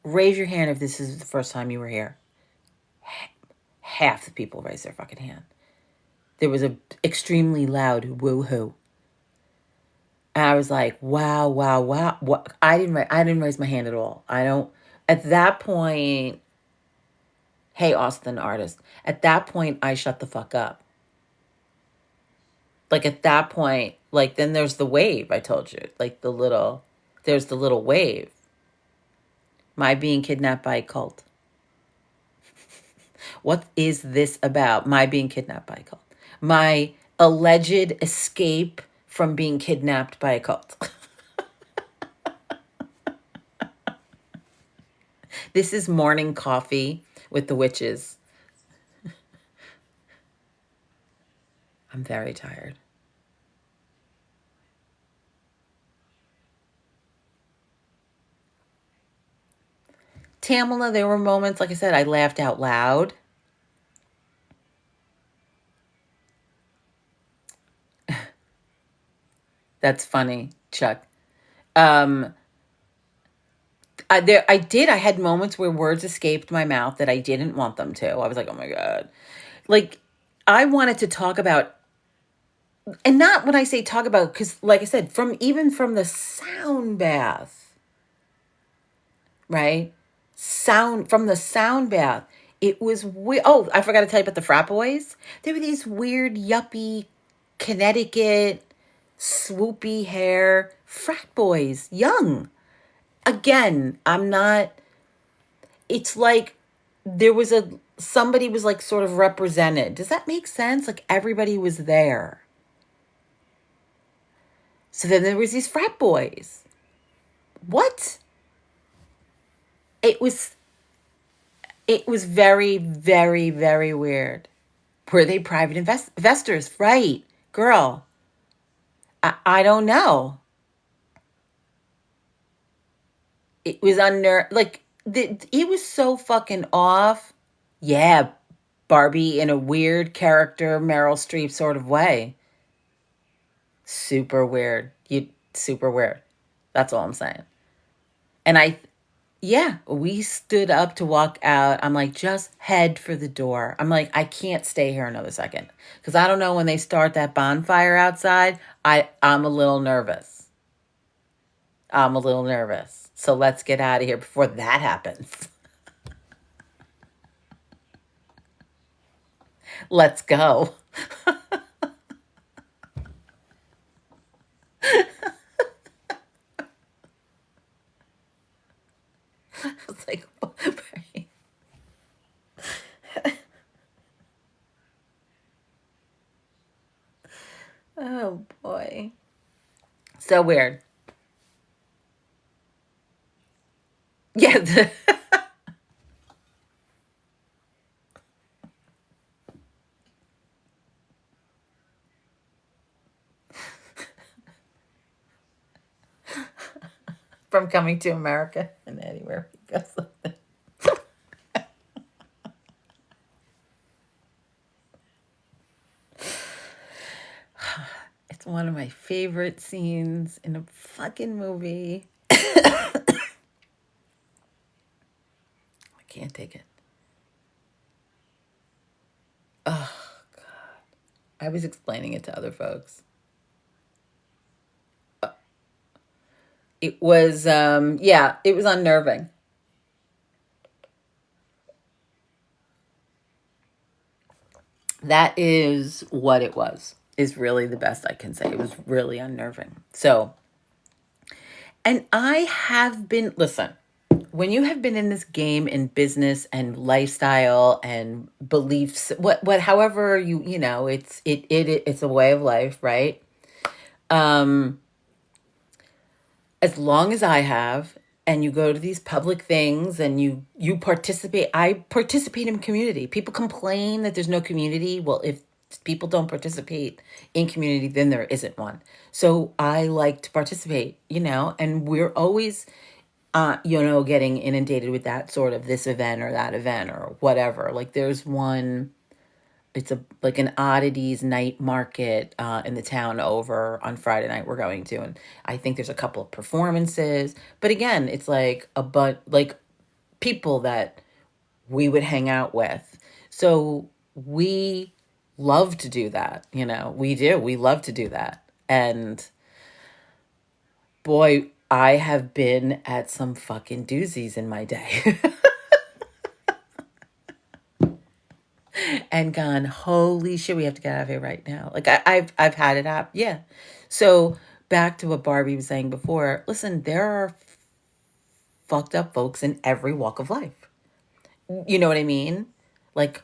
raise your hand if this is the first time you were here. Half the people raised their fucking hand. There was a extremely loud woo-hoo. And I was like, wow, wow, wow. What? I didn't raise my hand at all. I don't, at that point, hey, Austin artist, at that point, I shut the fuck up. Like, at that point, like, then there's the wave, I told you. Like, there's the little wave. My being kidnapped by a cult. What is this about? My being kidnapped by a cult. My alleged escape from being kidnapped by a cult. This is morning coffee with the witches. I'm very tired. Tamela, there were moments, like I said, I laughed out loud. That's funny, Chuck. I had moments where words escaped my mouth that I didn't want them to. I was like, oh my God. Like, I wanted to talk about, and not when I say talk about, because like I said, from the sound bath, right? From the sound bath. It was weird. Oh, I forgot to tell you about the frat boys. There were these weird, yuppie, Connecticut, swoopy hair frat boys, young. Again, I'm not, it's like somebody was like sort of represented. Does that make sense? Like, everybody was there. So then there was these frat boys. What? It was very, very, very weird. Were they private investors? Right, girl. I don't know. It was like, he was so fucking off. Yeah, Barbie in a weird character, Meryl Streep sort of way. Super weird. You super weird. That's all I'm saying. And yeah, we stood up to walk out. I'm like, just head for the door. I'm like, I can't stay here another second because I don't know when they start that bonfire outside. I'm a little nervous. I'm a little nervous. So let's get out of here before that happens. Let's go. It's like, oh boy. So weird. Yeah. From Coming to America and anywhere he goes. It's one of my favorite scenes in a fucking movie. I can't take it. Oh, I was explaining it to other folks. It was, yeah, it was unnerving. That is what it was, is really the best I can say. It was really unnerving. So, and I have been, listen, when you have been in this game in business and lifestyle and beliefs, however it's a way of life, right? Um, as long as I have, and you go to these public things and you participate, I participate in community. People complain that there's no community. Well, if people don't participate in community, then there isn't one. So I like to participate, and we're always getting inundated with that sort of this event or that event or whatever. Like there's one, it's like an oddities night market in the town over on Friday night we're going to, and I think there's a couple of performances. But again, it's like like people that we would hang out with. So we love to do that. We do. We love to do that. And boy, I have been at some fucking doozies in my day. And gone, holy shit, we have to get out of here right now. Like I've had it up. Yeah. So back to what Barbie was saying before. Listen, there are fucked up folks in every walk of life. You know what I mean? Like,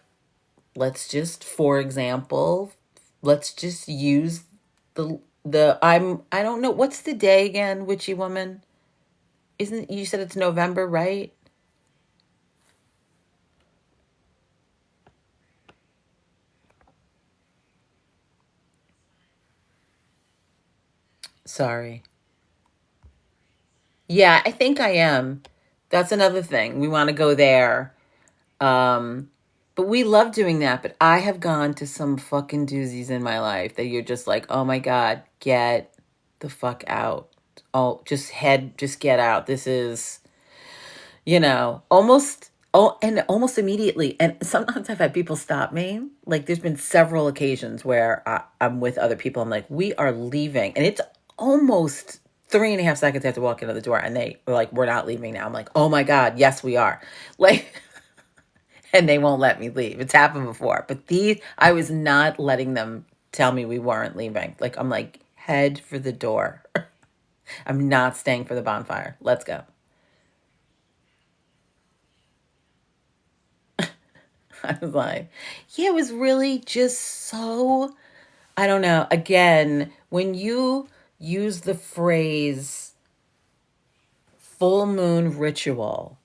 for example, let's just use I don't know, what's the day again, witchy woman? Isn't, you said it's November, right? Sorry. Yeah, I think I am. That's another thing. We want to go there. Um, but we love doing that. But I have gone to some fucking doozies in my life that you're just like, oh my God, get the fuck out. Oh, just get out. This is, almost, and almost immediately. And sometimes I've had people stop me. Like there's been several occasions where I'm with other people. I'm like, we are leaving. And it's almost 3.5 seconds after walking out the door. And they were like, we're not leaving now. I'm like, oh my God, yes, we are. Like, and they won't let me leave. It's happened before. But I was not letting them tell me we weren't leaving. Like, I'm like, head for the door. I'm not staying for the bonfire. Let's go. I was like, yeah, it was really just so, I don't know. Again, when you use the phrase full moon ritual,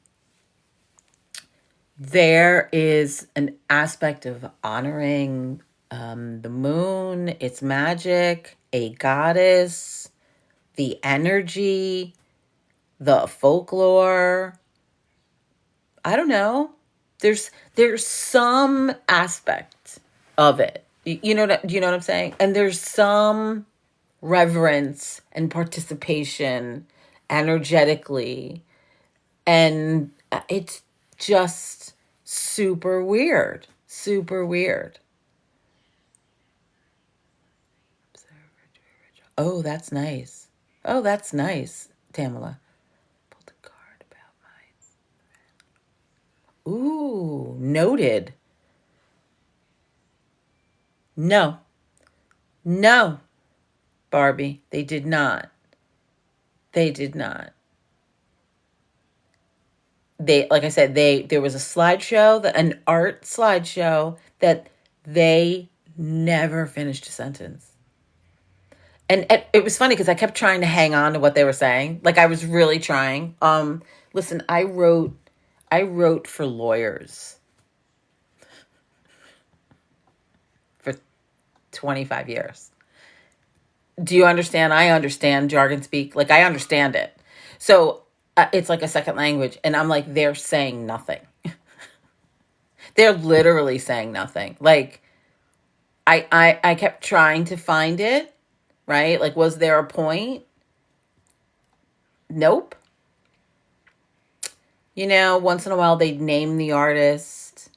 there is an aspect of honoring the moon, its magic, a goddess, the energy, the folklore. I don't know. There's some aspect of it. Do you know what I'm saying? And there's some reverence and participation energetically. And it's just super weird. Super weird. Oh, that's nice. Oh, that's nice, Tamela. Pulled a card about my... Ooh, noted. No. No, Barbie. They did not. They did not. They, like I said, there was a slideshow, an art slideshow that they never finished a sentence. And it was funny because I kept trying to hang on to what they were saying. Like I was really trying. Listen, I wrote for lawyers for 25 years. Do you understand? I understand jargon speak. Like I understand it. So it's like a second language. And I'm like, they're saying nothing. They're literally saying nothing. Like I kept trying to find it, right? Like, was there a point? Nope. You know, once in a while they'd name the artist.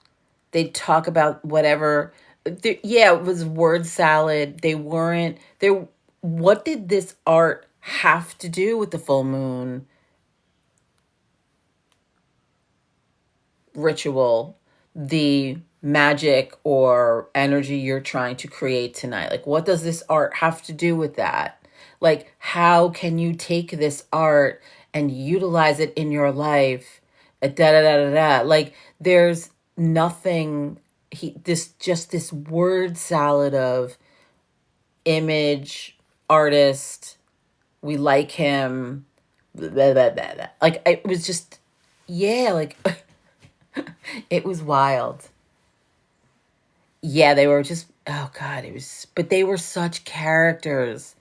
They'd talk about whatever. Yeah, it was word salad. They weren't there. What did this art have to do with the full moon ritual, the magic or energy you're trying to create tonight? Like, what does this art have to do with that? Like, how can you take this art and utilize it in your life? Da da da da da. Like, there's nothing. This word salad of image, artist. We like him. Blah, blah, blah, blah. Like, it was just, yeah. Like, it was wild. Yeah, they were just, oh God, it was, but they were such characters.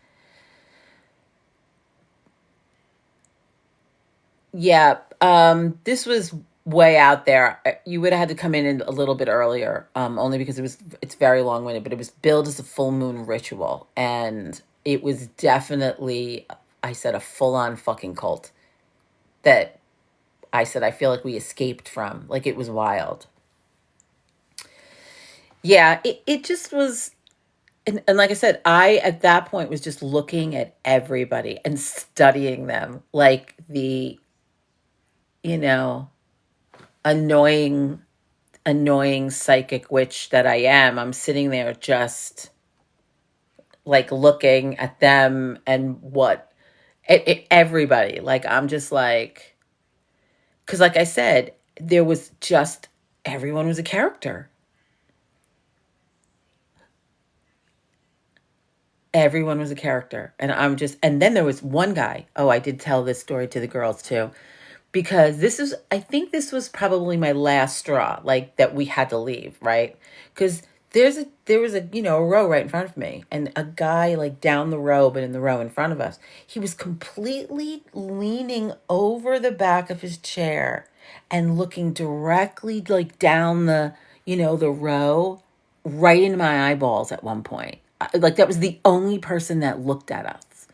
Yeah, this was way out there. You would have had to come in a little bit earlier, only because it's very long-winded, but it was billed as a full moon ritual. And it was definitely, I said, a full-on fucking cult that I said, I feel like we escaped from. Like, it was wild. Yeah, it just was. And like I said, I at that point was just looking at everybody and studying them like the, you know, annoying, annoying psychic witch that I am. I'm sitting there just like looking at them and everybody. Like, I'm just like, because like I said, there was just, everyone was a character. Everyone was a character. And and then there was one guy. Oh, I did tell this story to the girls too, because I think this was probably my last straw, like that we had to leave, right? Because there was a, a row right in front of me, and a guy like down the row, but in the row in front of us, he was completely leaning over the back of his chair and looking directly like down the row right into my eyeballs at one point. Like that was the only person that looked at us.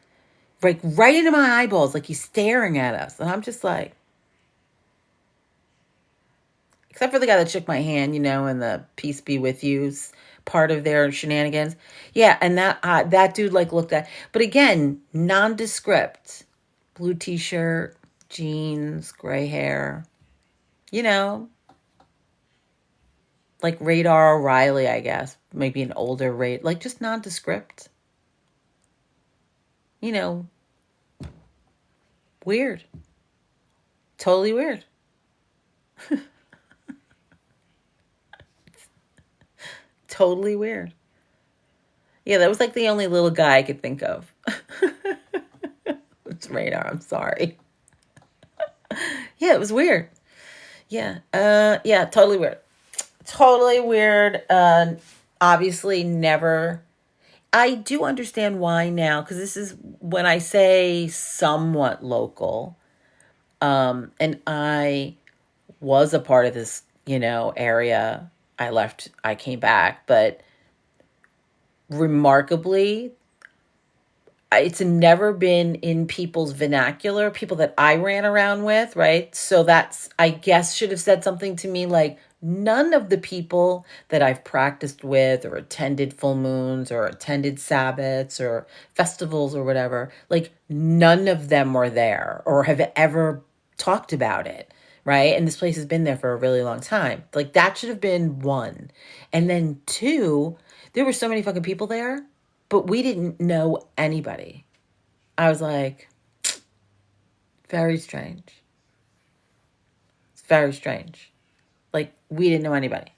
Like right into my eyeballs, like he's staring at us. And I'm just like, except for the guy that shook my hand, and the peace be with you's part of their shenanigans. Yeah, and that dude like looked at, but again, nondescript, blue t-shirt, jeans, gray hair, you know, like Radar O'Reilly, I guess, maybe an older like just nondescript, weird, totally weird. Totally weird. Yeah, that was like the only little guy I could think of. It's Radar, I'm sorry. Yeah, it was weird. Yeah. Yeah, totally weird. Totally weird. Obviously never. I do understand why now, because this is when I say somewhat local. And I was a part of this, area. I came back, but remarkably, it's never been in people's vernacular, people that I ran around with, right? So that's, I guess, should have said something to me like, none of the people that I've practiced with or attended full moons or attended Sabbaths or festivals or whatever, like none of them were there or have ever talked about it, right? And this place has been there for a really long time. Like that should have been one. And then two, there were so many fucking people there, but we didn't know anybody. I was like, very strange. It's very strange. Like, we didn't know anybody.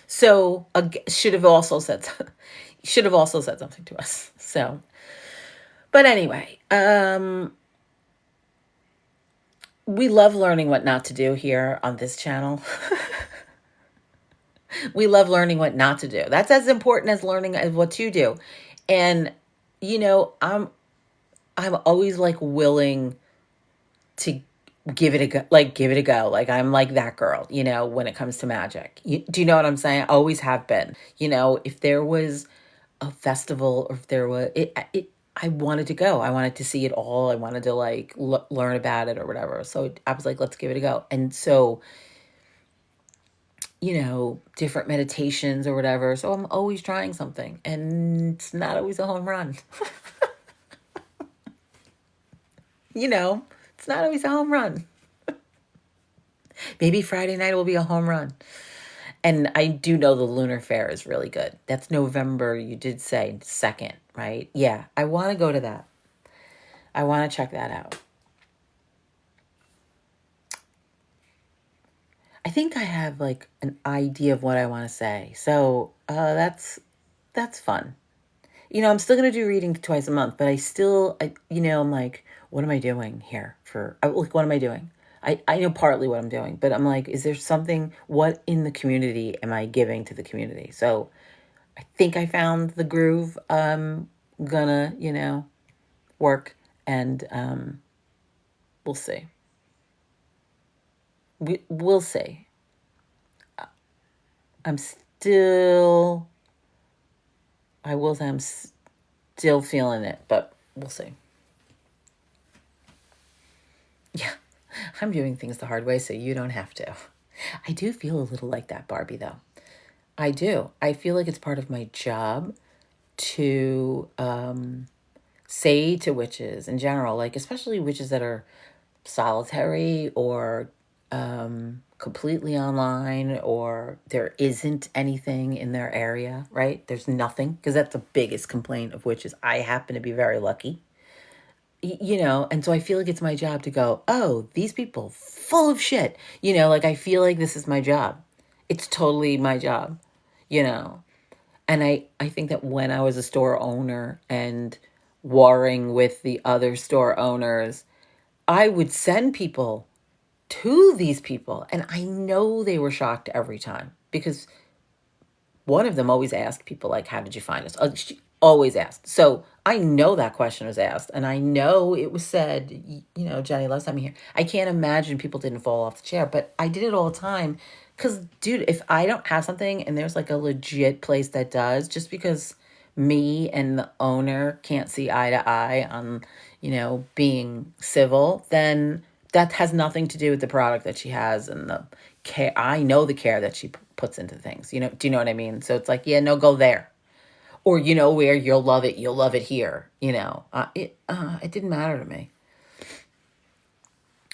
So should have also said something to us. So, but anyway, we love learning what not to do here on this channel. We love learning what not to do. That's as important as learning what to do. And I'm always like willing to give it a go, like I'm like that girl, when it comes to magic. Do you know what I'm saying? I always have been. If there was a festival or if there was I wanted to go. I wanted to see it all. I wanted to like learn about it or whatever. So I was like, let's give it a go. And so different meditations or whatever. So I'm always trying something, and it's not always a home run. It's not always a home run. Maybe Friday night will be a home run. And I do know the Lunar Fair is really good. That's November, you did say, 2nd, right? Yeah, I want to go to that. I want to check that out. I think I have like an idea of what I want to say. So that's fun. I'm still going to do reading twice a month, but I'm like, what am I doing here like, what am I doing? I know partly what I'm doing, but I'm like, is there something, what in the community am I giving to the community? So I think I found the groove. Gonna, work, and we'll see. We'll see. I'm still, I will say I'm still feeling it, but we'll see. Yeah, I'm doing things the hard way so you don't have to. I do feel a little like that, Barbie, though. I do. I feel like it's part of my job to say to witches in general, like especially witches that are solitary or completely online, or there isn't anything in their area, right? There's nothing, because that's the biggest complaint of witches. I happen to be very lucky. And so I feel like it's my job to go, oh, these people full of shit. Like I feel like this is my job. It's totally my job, you know. And I think that when I was a store owner and warring with the other store owners, I would send people to these people. And I know they were shocked every time, because one of them always asked people, like, how did you find us? She always asked. So I know that question was asked, and I know it was said, Jenni, last time you here, I can't imagine people didn't fall off the chair, but I did it all the time. Because, dude, if I don't have something and there's like a legit place that does, just because me and the owner can't see eye to eye on, being civil, then that has nothing to do with the product that she has and the care. I know the care that she puts into things. Do you know what I mean? So it's like, yeah, no, go there. Or where you'll love it here. It didn't matter to me.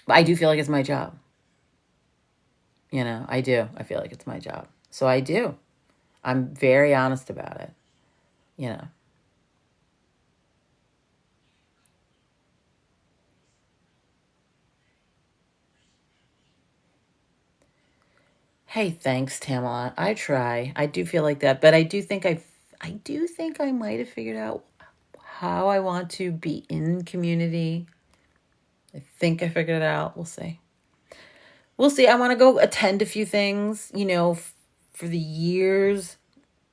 But I do feel like it's my job. I do. I feel like it's my job. So I do. I'm very honest about it. Hey, thanks, Tamela. I try. I do feel like that, but I do think I might have figured out how I want to be in community. I think I figured it out. We'll see. We'll see. I want to go attend a few things, for the years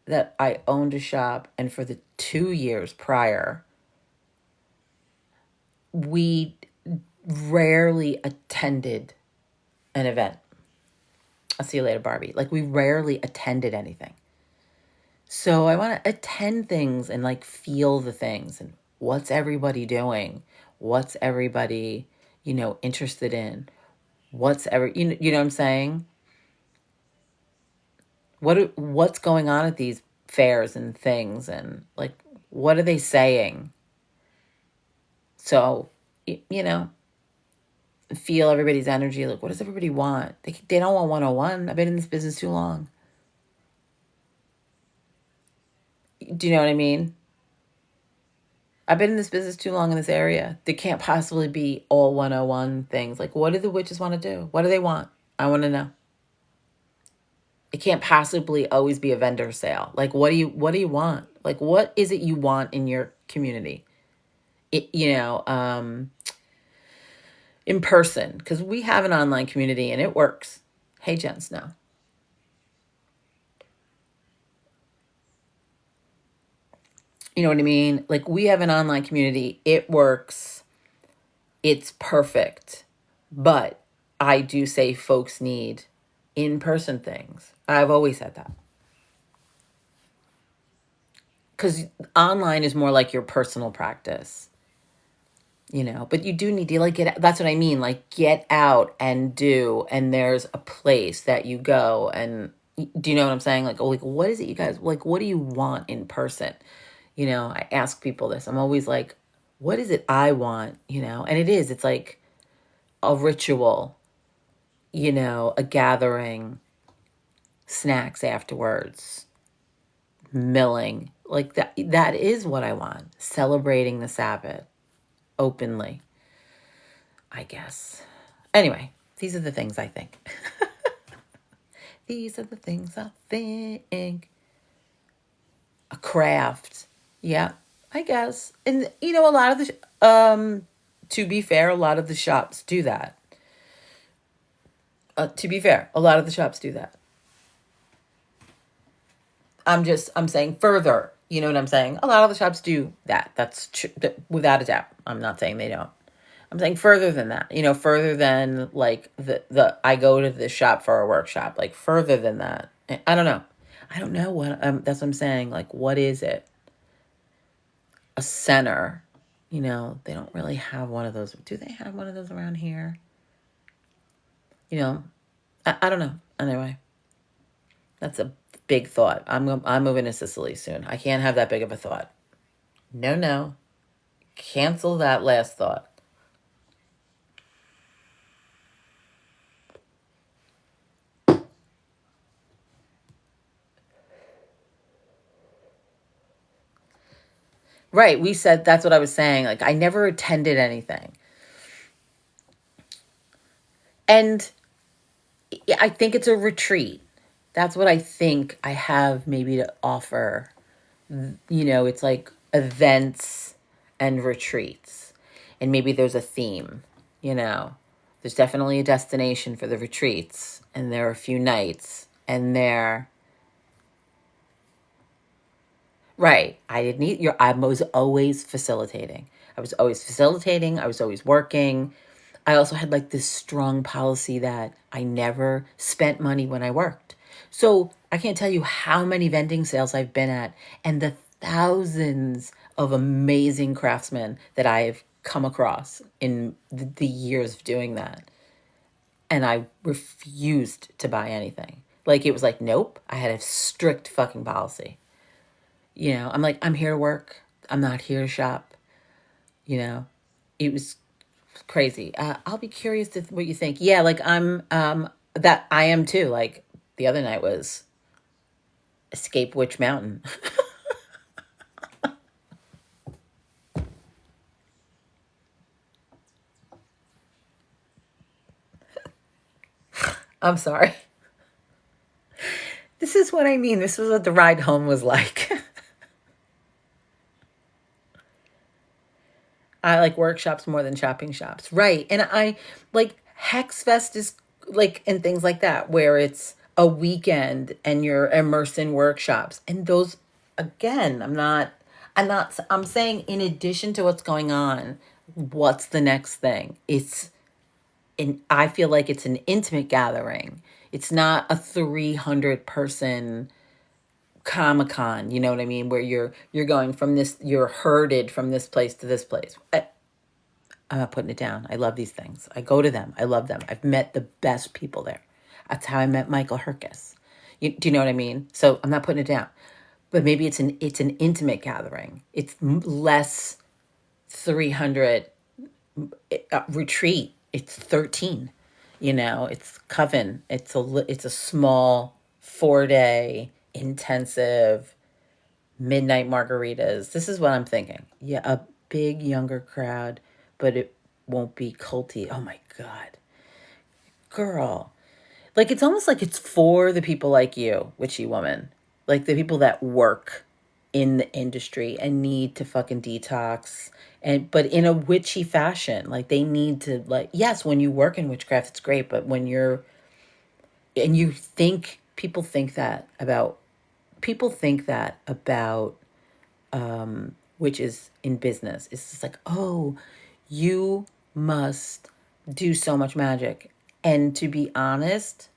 that I owned a shop and for the 2 years prior, we rarely attended an event. I'll see you later, Barbie. Like, we rarely attended anything. So I want to attend things and like feel the things and what's everybody doing? What's everybody, interested in? You know what I'm saying? What's going on at these fairs and things, and like what are they saying? So, you know, feel everybody's energy. Like, what does everybody want? They don't want 101. I've been in this business too long. Do you know what I mean? I've been in this business too long in this area. There can't possibly be all 101 things. Like, what do the witches want to do? What do they want? I want to know. It can't possibly always be a vendor sale. Like, what do you want? Like, what is it you want in your community? In person, because we have an online community and it works. Hey, Jen Snow. You know what I mean? Like, we have an online community. It works. It's perfect. But I do say folks need in-person things. I've always said that. Because online is more like your personal practice. But you do need to like get, that's what I mean. Like, get out and do, and there's a place that you go. And do you know what I'm saying? Like, what is it you guys, like, what do you want in person? I ask people this. I'm always like, what is it I want? And it's like a ritual, a gathering, snacks afterwards, milling. Like that is what I want. Celebrating the Sabbath openly, I guess. Anyway, these are the things I think. These are the things I think. A craft. Yeah, I guess. And, a lot of to be fair, a lot of the shops do that. To be fair, a lot of the shops do that. I'm saying further. You know what I'm saying? A lot of the shops do that. That's true, without a doubt. I'm not saying they don't. I'm saying further than that. Further than like the I go to the shop for a workshop. Like, further than that. I don't know. I don't know what that's what I'm saying. Like, what is it? A center. They don't really have one of those. Do they have one of those around here? I don't know. Anyway, that's a big thought. I'm moving to Sicily soon. I can't have that big of a thought. No. Cancel that last thought. Right. We said, that's what I was saying. Like, I never attended anything. And I think it's a retreat. That's what I think I have maybe to offer. It's like events and retreats. And maybe there's a theme, There's definitely a destination for the retreats. And there are a few nights. And right. I was always facilitating. I was always working. I also had like this strong policy that I never spent money when I worked. So I can't tell you how many vending sales I've been at and the thousands of amazing craftsmen that I've come across in the years of doing that. And I refused to buy anything. Like, it was like, nope, I had a strict fucking policy. I'm like, I'm here to work. I'm not here to shop. It was crazy. I'll be curious to what you think. Yeah, like that I am too. Like, the other night was Escape Witch Mountain. I'm sorry. This is what I mean. This was what the ride home was like. I like workshops more than shopping shops. Right. And I like Hexfest is like, and things like that, where it's a weekend and you're immersed in workshops. And those, again, I'm saying in addition to what's going on, what's the next thing? It's I feel like it's an intimate gathering. It's not a 300 person Comic-Con, you know what I mean, where you're going from this, you're herded from this place to this place. I'm not putting it down. I love these things. I go to them. I love them. I've met the best people there. That's how I met Michael Herkus. Do you know what I mean? So I'm not putting it down. But maybe it's an intimate gathering. It's less 300 retreat. It's 13. It's coven. It's a small 4-day intensive midnight margaritas. This is what I'm thinking. Yeah, a big younger crowd, but it won't be culty. Oh my God. Girl. Like, it's almost like it's for the people like you, witchy woman. Like the people that work in the industry and need to fucking detox, but in a witchy fashion. Like, they need to, like, yes, when you work in witchcraft it's great, but when you're and you think people think that about witches in business. It's just like, oh, you must do so much magic. And to be honest,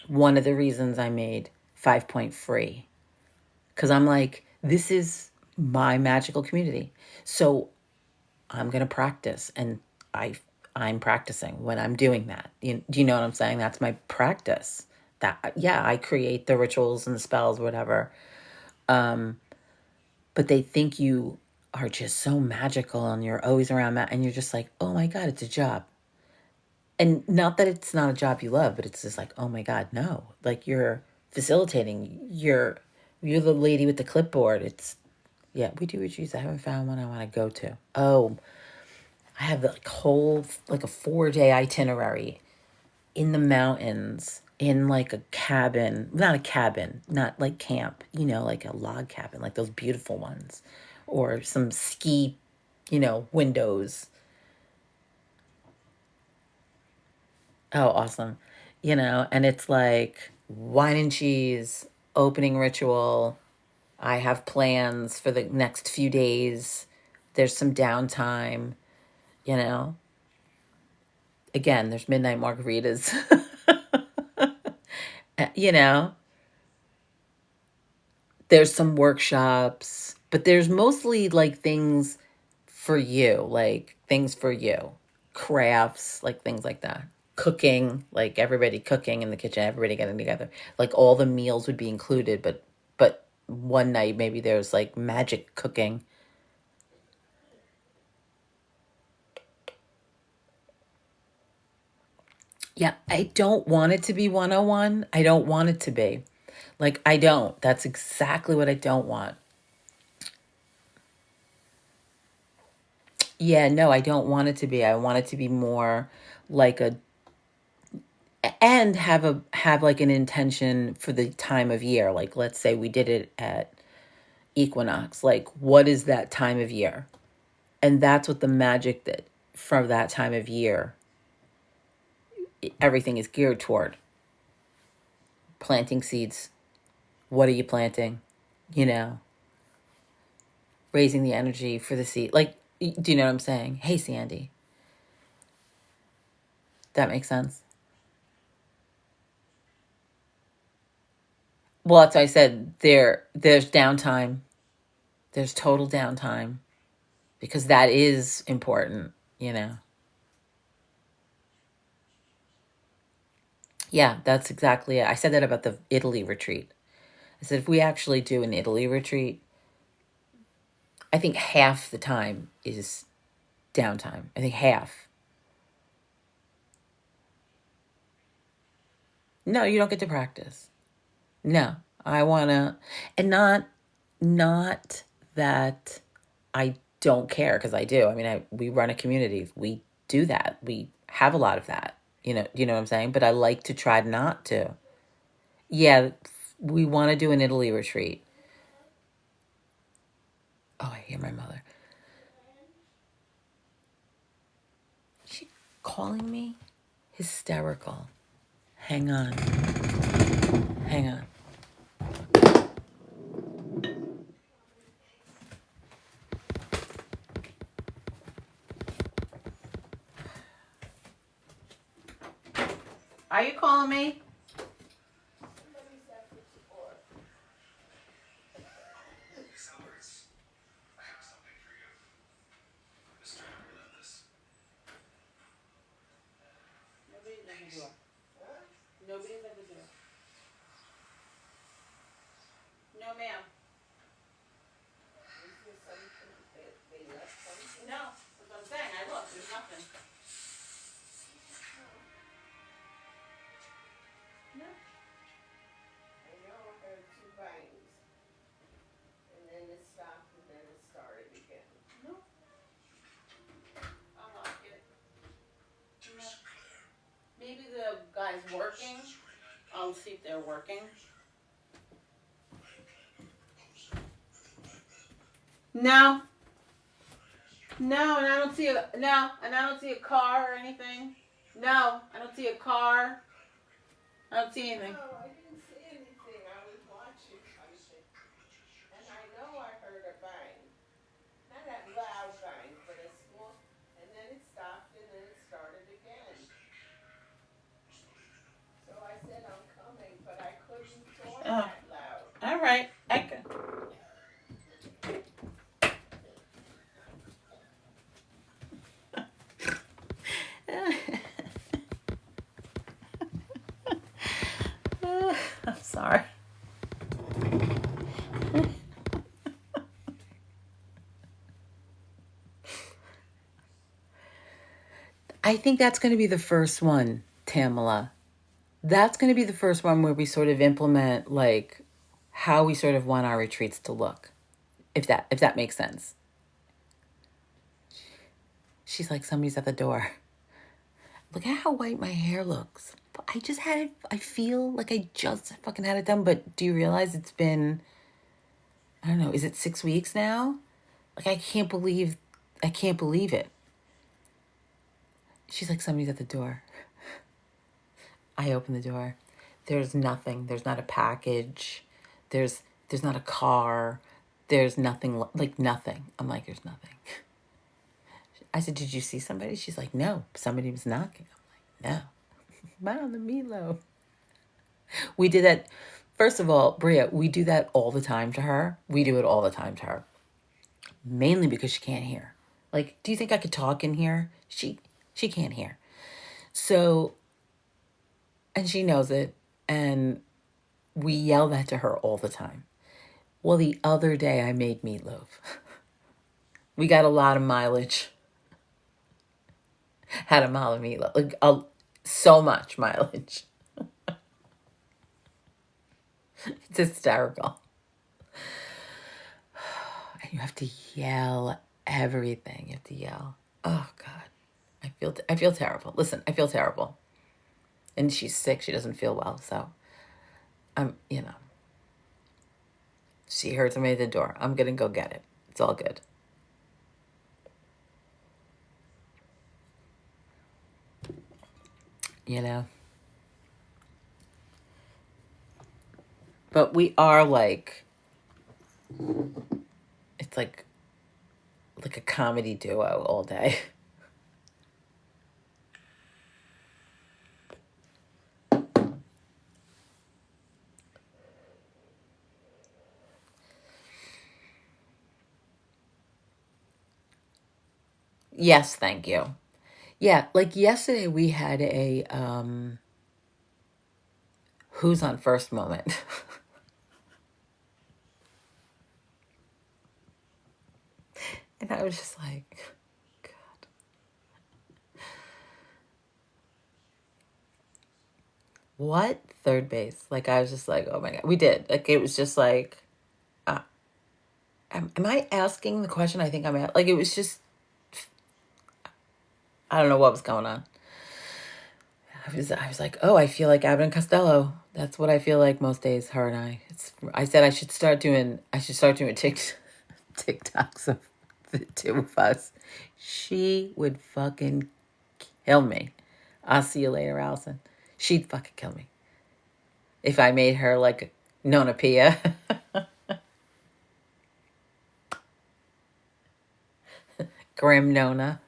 one of the reasons I made 5 Point free, because I'm like, this is my magical community. So I'm going to practice, and I'm practicing when I'm doing that. Do you know what I'm saying? That's my practice. That, yeah, I create the rituals and the spells, whatever. But they think you are just so magical and you're always around and you're just like, oh my God, it's a job. And not that it's not a job you love, but it's just like, oh my God, no. Like, you're facilitating. You're the lady with the clipboard. Yeah, we do retreats. I haven't found one I want to go to. Oh, I have like a 4-day itinerary in the mountains, in like a cabin, not a cabin, not like camp, like a log cabin, like those beautiful ones, or some ski, windows. Oh, awesome. And it's like wine and cheese, opening ritual. I have plans for the next few days. There's some downtime, you know. Again, there's midnight margaritas. you know, there's some workshops, but there's mostly like things for you, crafts, like things like that. Cooking, like everybody cooking in the kitchen, everybody getting together. Like, all the meals would be included, but one night maybe there's like magic cooking. Yeah, I don't want it to be 101. I don't want it to be. Like, I don't. That's exactly what I don't want. Yeah, no, I don't want it to be. I want it to be more like and have like an intention for the time of year. Like, let's say we did it at equinox. Like, what is that time of year? And that's what the magic that from that time of year, everything is geared toward. Planting seeds. What are you planting? You know, raising the energy for the seed. Like, do you know what I'm saying? Hey, Sandy. That makes sense. Well, that's why I said there's downtime. There's total downtime, because that is important, you know. Yeah, that's exactly it. I said that about the Italy retreat. I said, if we actually do an Italy retreat, I think half the time is downtime. I think half. No, you don't get to practice. No, I want to, and not that I don't care, because I do. I mean, we run a community. We do that. We have a lot of that. Do you know what I'm saying? But I like to try not to. Yeah, we want to do an Italy retreat. Oh, I hear my mother. She calling me? Hysterical. Hang on. Hang on. Are you calling me? Nobody's at the door. Nobody's at the door. No, ma'am. No, that's what I'm saying. I looked. There's nothing. No. I know I heard two bangs, and then it stopped, and then it started again. No. I'll lock it. No. Maybe the guy's working. I'll see if they're working. No. No, and I don't see a car or anything. No, I don't see a car. I don't see anything. No, I didn't see anything. I was watching something, and I know I heard a bang. Not a loud bang, but a small, and then it stopped, and then it started again. So I said, I'm coming, but I couldn't talk that loud. All right. I'm sorry. I think that's going to be the first one, Tamela. That's going to be the first one where we sort of implement like how we sort of want our retreats to look. If that makes sense. She's like, somebody's at the door. Look at how white my hair looks. I feel like I just fucking had it done, but do you realize it's been, I don't know, is it 6 weeks now? Like, I can't believe it. She's like, somebody's at the door. I open the door. There's nothing. There's not a package. There's not a car. There's nothing, like nothing. I'm like, there's nothing. I said, did you see somebody? She's like, no, somebody was knocking. I'm like, no. Mom, the meatloaf. We did that. First of all, Bria, we do that all the time to her. We do it all the time to her. Mainly because she can't hear. Like, do you think I could talk in here? She can't hear. So, and she knows it. And we yell that to her all the time. Well, the other day I made meatloaf. We got a lot of mileage. Had a mile of meatloaf. Like, so much mileage. It's hysterical. And you have to yell everything. You have to yell. Oh, God. I feel terrible. Listen, I feel terrible. And she's sick. She doesn't feel well. So, she heard somebody at the door. I'm going to go get it. It's all good. But we are like, it's like a comedy duo all day. Yes, thank you. Yeah, like yesterday we had a who's on first moment. And I was just like, God. What? Third base. Like, I was just like, oh my God. We did. Like, it was just like, am I asking the question I think I'm at? Like, it was just, I don't know what was going on. I was like, oh, I feel like Abbott and Costello. That's what I feel like most days, her and I. I said I should start doing TikToks of the two of us. She would fucking kill me. I'll see you later, Allison. She'd fucking kill me. If I made her like Nona Pia. Grim Nona.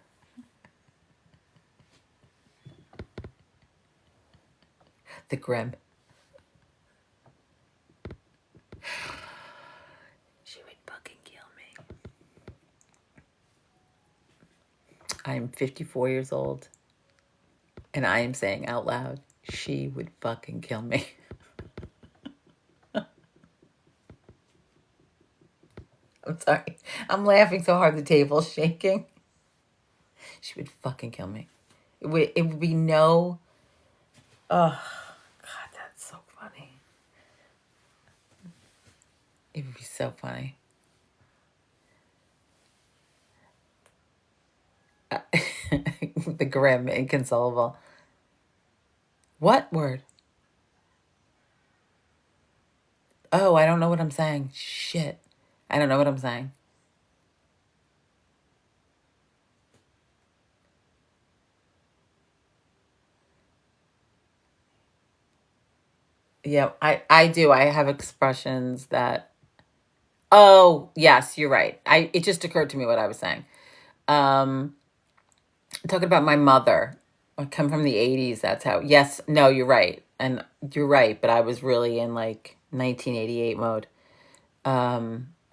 The grim. She would fucking kill me. I am 54 years old, and I am saying out loud, she would fucking kill me. I'm sorry. I'm laughing so hard the table's shaking. She would fucking kill me. It would be no... Oh, God, that's so funny. It would be so funny. The grim, inconsolable. What word? Oh, I don't know what I'm saying. Shit. I don't know what I'm saying. Yeah, I do. I have expressions that... Oh, yes, you're right. It just occurred to me what I was saying. Talking about my mother. I come from the 80s. That's how... Yes, no, you're right. And you're right, but I was really in like 1988 mode.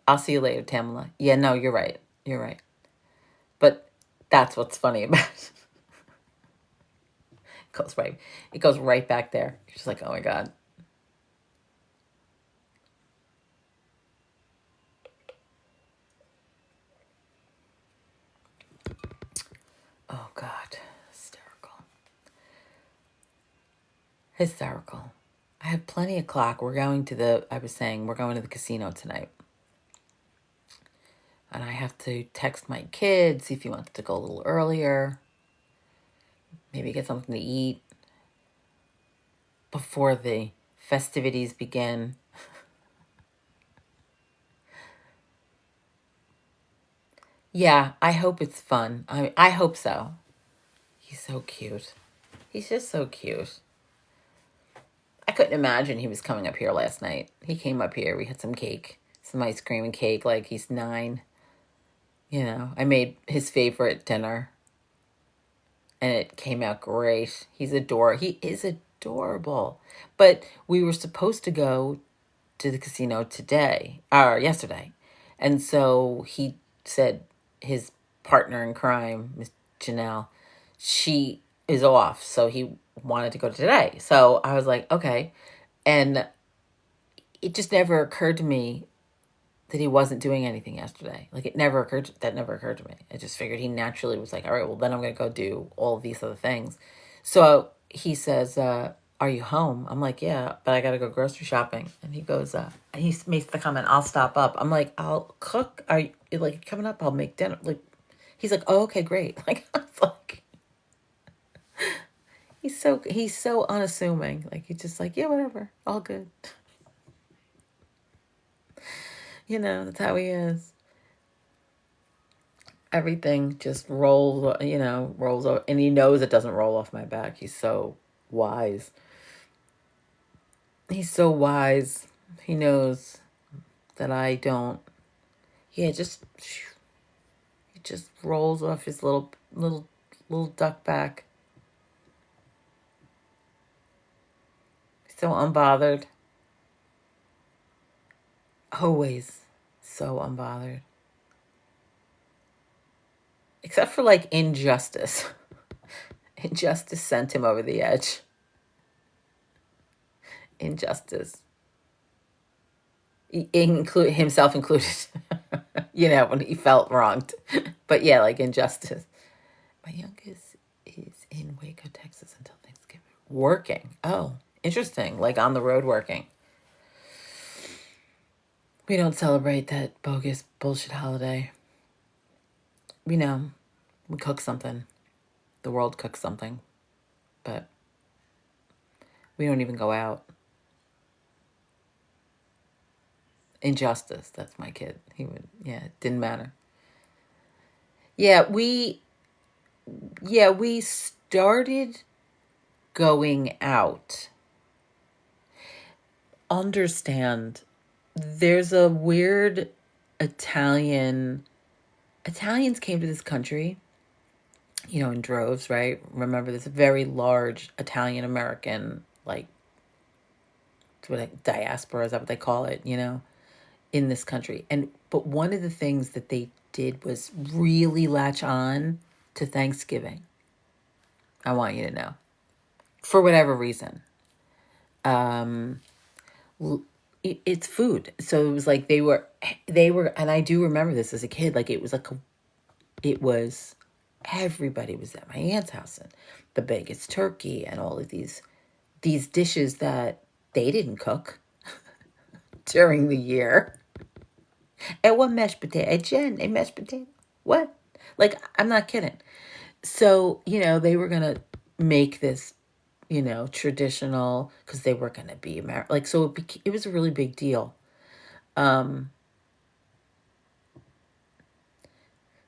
I'll see you later, Tamela. Yeah, no, you're right. You're right. But that's what's funny about it. It goes right back there. You're just like, oh my God. Oh God. Hysterical. I have plenty of clock. We're going to the casino tonight. And I have to text my kid, see if he wants to go a little earlier. Maybe get something to eat before the festivities begin. Yeah, I hope it's fun. I hope so. He's so cute. He's just so cute. I couldn't imagine he was coming up here last night. He came up here. We had some cake, some ice cream and cake, like he's 9. You know, I made his favorite dinner. And it came out great. He is adorable. But we were supposed to go to the casino yesterday. And so he said his partner in crime, Miss Janelle, she is off. So he wanted to go today. So I was like, okay. And it just never occurred to me that he wasn't doing anything yesterday. Like that never occurred to me. I just figured he naturally was like, all right, well then I'm going to go do all of these other things. So he says, are you home? I'm like, yeah, but I got to go grocery shopping. And he goes, he makes the comment, I'll stop up. I'm like, I'll cook. Are you like coming up? I'll make dinner. Like, he's like, oh, okay, great. Like, I was like, he's so unassuming. Like, he's just like, yeah, whatever. All good. You know, that's how he is. Everything just rolls over, and he knows it doesn't roll off my back. He's so wise. He's so wise. He knows that I don't. Yeah, he just rolls off his little duck back. So unbothered. Always so unbothered. Except for like injustice. Injustice sent him over the edge. Injustice. Himself included. You know, when he felt wronged. But yeah, like injustice. My youngest is in Waco, Texas until Thanksgiving. Working. Oh, interesting. Like on the road working. We don't celebrate that bogus bullshit holiday. We know. We cook something. The world cooks something. But we don't even go out. Injustice. That's my kid. It didn't matter. Yeah, we started going out. Understand, there's a weird Italians came to this country, in droves, right? Remember, this very large Italian American, like, diaspora, is that what they call it, in this country. But one of the things that they did was really latch on to Thanksgiving. I want you to know. For whatever reason. It's food. So it was like they were, and I do remember this as a kid, like everybody was at my aunt's house, and the biggest turkey and all of these dishes that they didn't cook during the year. And what mashed potato? Hey, Jen, a mashed potato? What? Like, I'm not kidding. So, they were going to make this, traditional, because they were going to be American. Like, so it was a really big deal.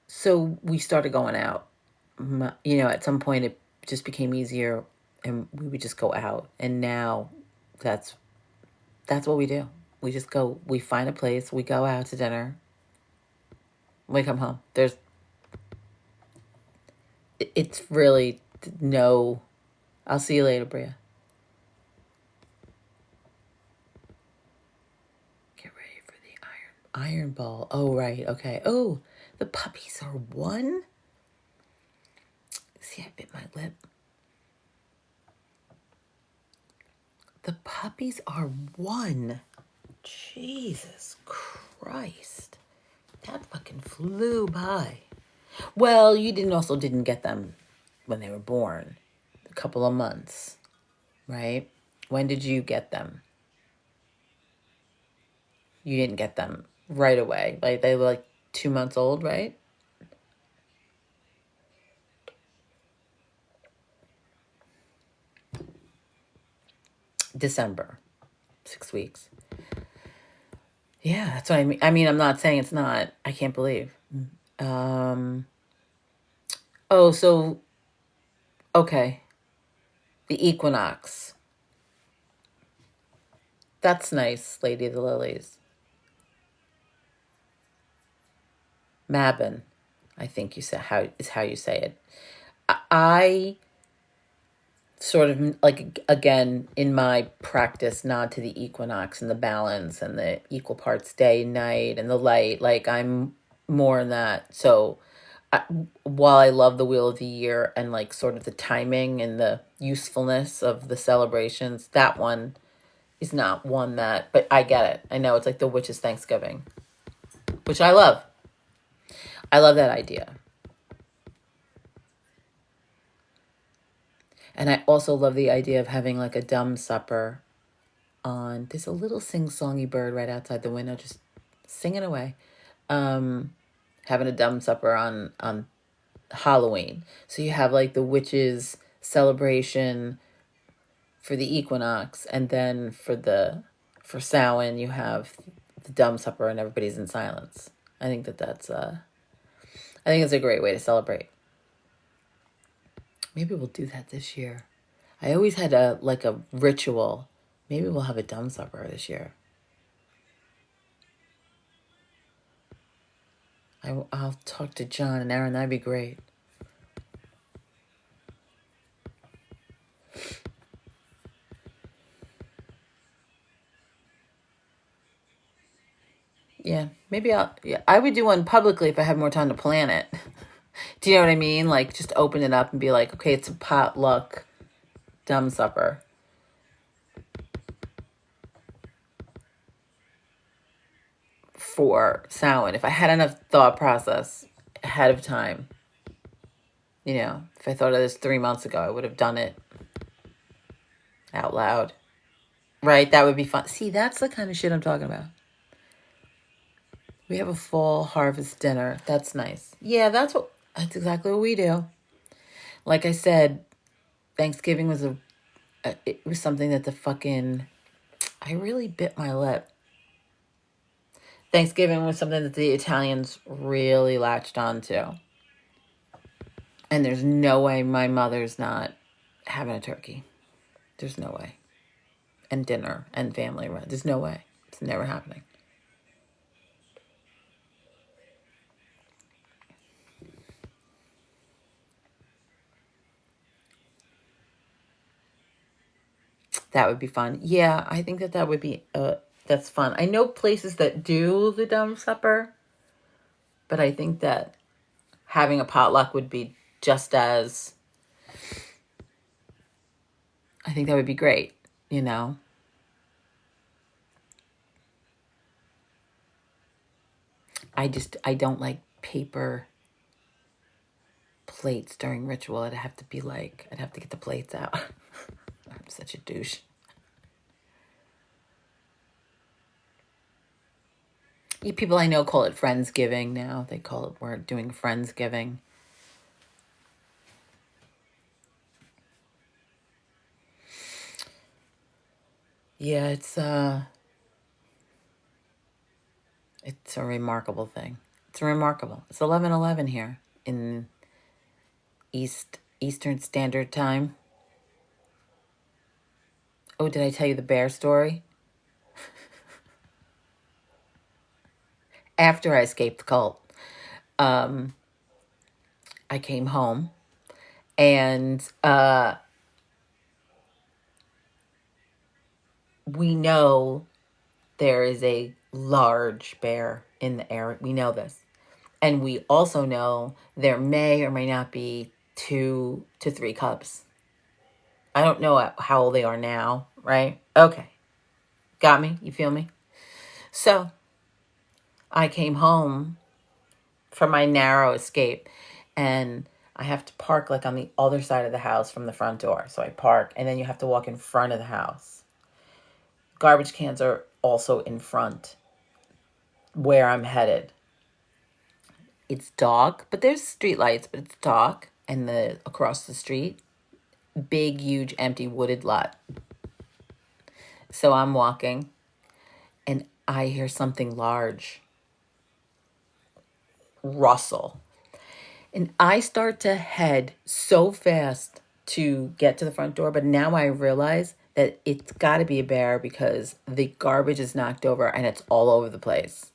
So we started going out. At some point it just became easier and we would just go out. And now that's what we do. We just go, we find a place, we go out to dinner, we come home. It's really no, I'll see you later, Bria. Get ready for the iron ball. Oh, right. Okay. Oh, the puppies are one. See, I bit my lip. The puppies are one. Jesus Christ. That fucking flew by. Well, you didn't get them when they were born. A couple of months, right? When did you get them? You didn't get them right away. Like, they were like 2 months old, right? December. 6 weeks. Yeah, that's what I mean. I mean, I'm not saying it's not. I can't believe. Oh, so, okay. The equinox. That's nice, Lady of the Lilies. Mabon, I think you say how you say it. I sort of, like, again, in my practice, nod to the equinox and the balance and the equal parts day and night and the light. Like, I'm more in that. So while I love the Wheel of the Year and, like, sort of the timing and the usefulness of the celebrations, that one is not one that, but I get it. I know it's like the witch's Thanksgiving, which I love. I love that idea. And I also love the idea of having like a dumb supper on. There's a little sing-songy bird right outside the window just singing away. Having a dumb supper on Halloween. So you have like the witches celebration for the equinox, and then for Samhain you have the dumb supper and everybody's in silence. I think that's I think it's a great way to celebrate. Maybe we'll do that this year. I always had a ritual. Maybe we'll have a dumb supper this year. I'll talk to John and Aaron. That'd be great. Yeah, maybe I would do one publicly if I had more time to plan it. Do you know what I mean? Like, just open it up and be like, okay, it's a potluck dumb supper. For Samhain, if I had enough thought process ahead of time, if I thought of this 3 months ago, I would have done it out loud. Right? That would be fun. See, that's the kind of shit I'm talking about. We have a fall harvest dinner. That's nice. Yeah, that's exactly what we do. Like I said, Thanksgiving was it was something that I really bit my lip. Thanksgiving was something that the Italians really latched onto. And there's no way my mother's not having a turkey. There's no way. And dinner and family. There's no way. It's never happening. That would be fun. Yeah, I think that would be, that's fun. I know places that do the dumb supper, but I think that having a potluck would be just as, I think that would be great, you know? I don't like paper plates during ritual. I'd have to get the plates out. I'm such a douche. People I know call it Friendsgiving now. They call it, we're doing Friendsgiving. Yeah, it's a remarkable thing. It's remarkable. It's 11:11 here in Eastern Standard Time. Oh, did I tell you the bear story? After I escaped the cult, I came home and we know there is a large bear in the area. We know this. And we also know there may or may not be 2 to 3 cubs. I don't know how old they are now, right? Okay. Got me? You feel me? So I came home from my narrow escape and I have to park like on the other side of the house from the front door. So I park and then you have to walk in front of the house. Garbage cans are also in front where I'm headed. It's dark, but there's street lights, but it's dark. And across the street, big, huge, empty wooded lot. So I'm walking and I hear something large rustle. And I start to head so fast to get to the front door, but now I realize that it's got to be a bear because the garbage is knocked over and it's all over the place.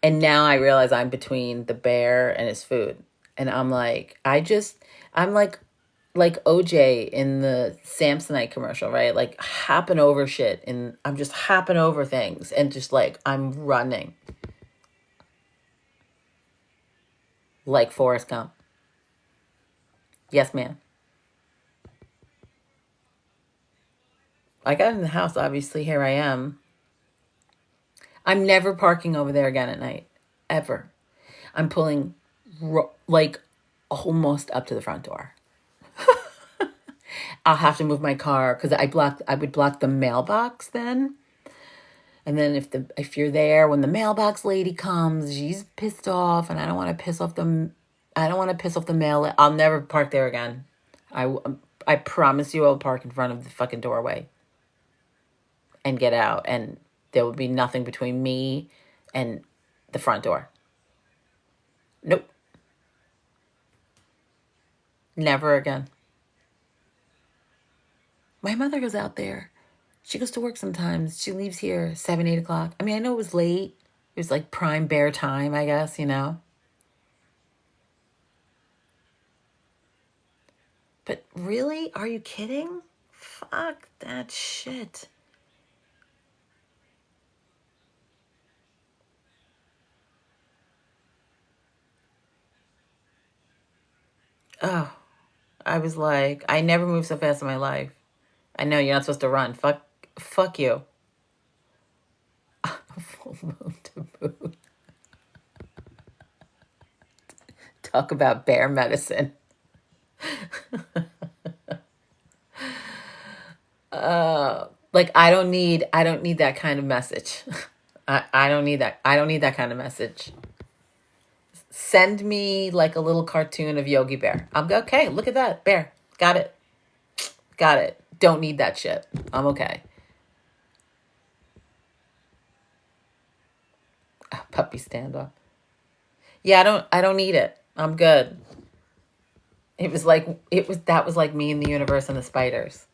And now I realize I'm between the bear and his food. And I'm like, I'm like OJ in the Samsonite commercial, right? Like hopping over shit. And I'm just hopping over things and just like, I'm running. Like Forrest Gump. Yes, ma'am. I got in the house, obviously. Here I am. I'm never parking over there again at night. Ever. I'm pulling like almost up to the front door. I'll have to move my car because I would block the mailbox then. And then if you're there when the mailbox lady comes, she's pissed off and I don't want to piss off the mail. I'll never park there again. I promise you I'll park in front of the fucking doorway and get out and there will be nothing between me and the front door. Nope. Never again. My mother goes out there. She goes to work sometimes. She leaves here 7, 8 o'clock. I mean, I know it was late. It was like prime bear time, I guess, you know. But really? Are you kidding? Fuck that shit. Oh, I was like, I never moved so fast in my life. I know you're not supposed to run. Fuck you. Full moon to moon. Talk about bear medicine. Like I don't need that kind of message. I don't need that. I don't need that kind of message. Send me like a little cartoon of Yogi Bear. I'm okay. Look at that bear. Got it. Got it. Don't need that shit. I'm okay. Puppy stand up. Yeah, I don't need it. I'm good. That was like me in the universe and the spiders.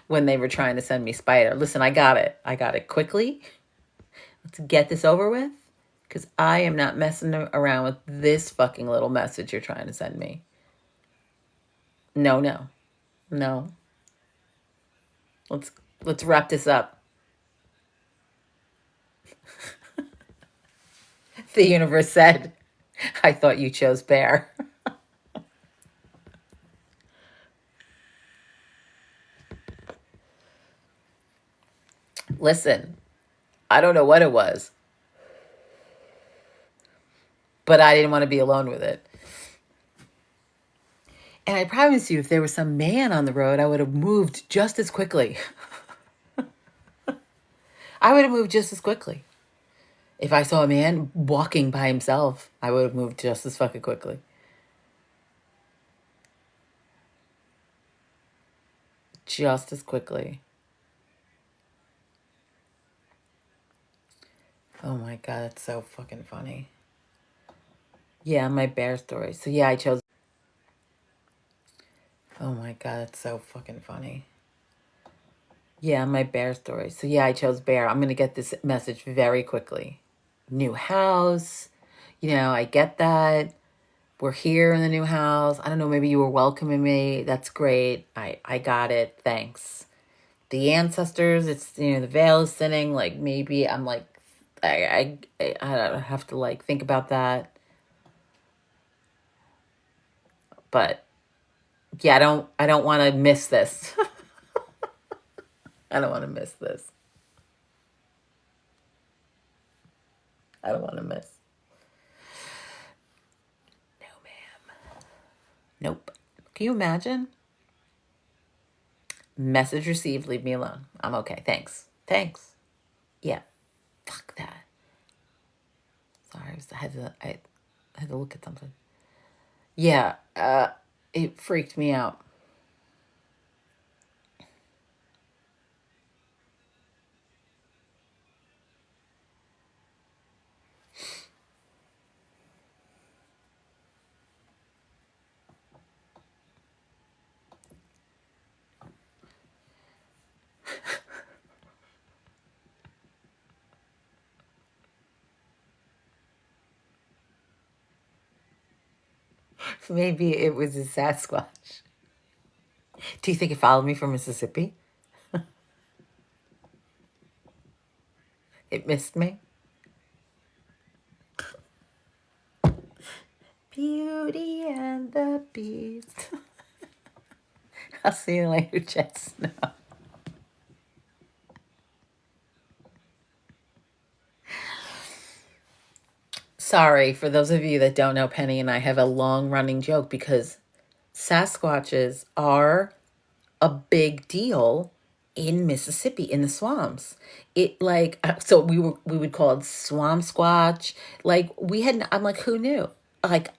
When they were trying to send me spider. Listen, I got it. I got it quickly. Let's get this over with. Because I am not messing around with this fucking little message you're trying to send me. No. Let's wrap this up. The universe said, I thought you chose bear. Listen, I don't know what it was, but I didn't want to be alone with it. And I promise you, if there was some man on the road, I would have moved just as quickly. I would have moved just as quickly. If I saw a man walking by himself, I would have moved just as fucking quickly. Just as quickly. Oh my God, that's so fucking funny. Yeah, my bear story. So yeah, I chose. Oh my God, that's so fucking funny. Yeah, my bear story. So yeah, I chose bear. I'm going to get this message very quickly. New house. I get that. We're here in the new house. I don't know, maybe you were welcoming me. That's great. I got it. Thanks. The ancestors, it's, the veil is thinning. Like, maybe I'm like, I don't have to like think about that. But yeah, I don't want to miss this. I don't want to miss this. I don't want to miss. No, ma'am. Nope. Can you imagine? Message received. Leave me alone. I'm okay. Thanks. Thanks. Yeah. Fuck that. Sorry. I had to look at something. Yeah. It freaked me out. Maybe it was a Sasquatch. Do you think it followed me from Mississippi? It missed me? Beauty and the Beast. I'll see you later, Jet Snow. Sorry, for those of you that don't know, Penny and I have a long running joke because Sasquatches are a big deal in Mississippi in the swamps. So we would call it swamp squatch. I'm like, who knew? Like,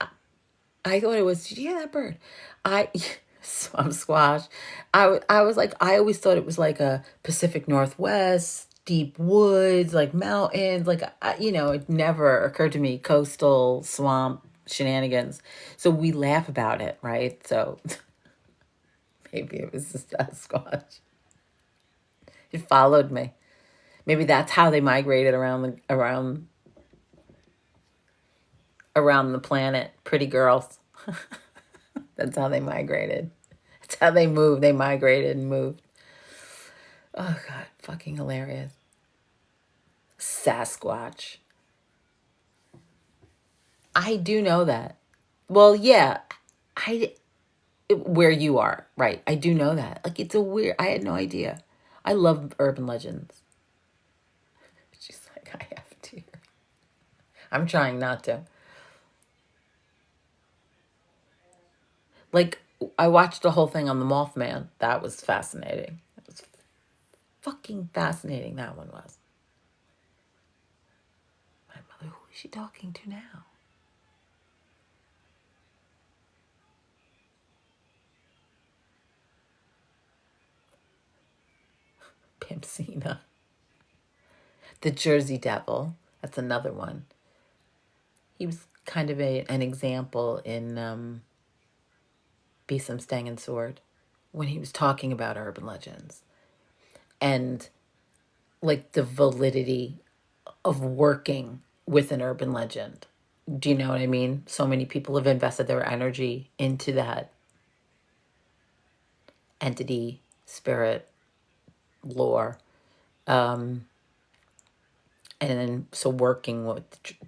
I thought it was, did you hear that bird? I swamp squash. I was like, I always thought it was like a Pacific Northwest, deep woods, like mountains. It never occurred to me coastal swamp shenanigans. So we laugh about it, right? So maybe it was just a Sasquatch. It followed me. Maybe that's how they migrated around the planet. Pretty girls. That's how they migrated. That's how they moved. They migrated and moved. Oh God, fucking hilarious. Sasquatch. I do know that. Well, yeah, where you are, right? I do know that. Like, it's a weird. I had no idea. I love urban legends. She's like, I have to. I'm trying not to. Like, I watched the whole thing on the Mothman. That was fascinating. It was fucking fascinating, that one was. My mother, who is she talking to now? Pimpsina. The Jersey Devil. That's another one. He was kind of an example in Be Some Stang and Sword when he was talking about urban legends and like the validity of working with an urban legend. Do you know what I mean? So many people have invested their energy into that entity, spirit, lore. And then so working with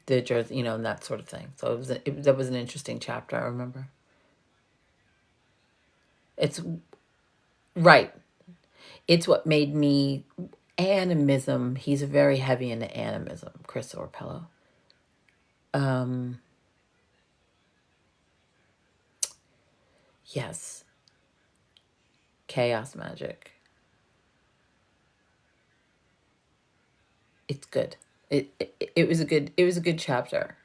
the Jersey, and that sort of thing. So that was an interesting chapter. I remember. It's right. It's what made me animism. He's very heavy into animism, Chris Orpello. Yes, chaos magic. It's good. It was a good chapter.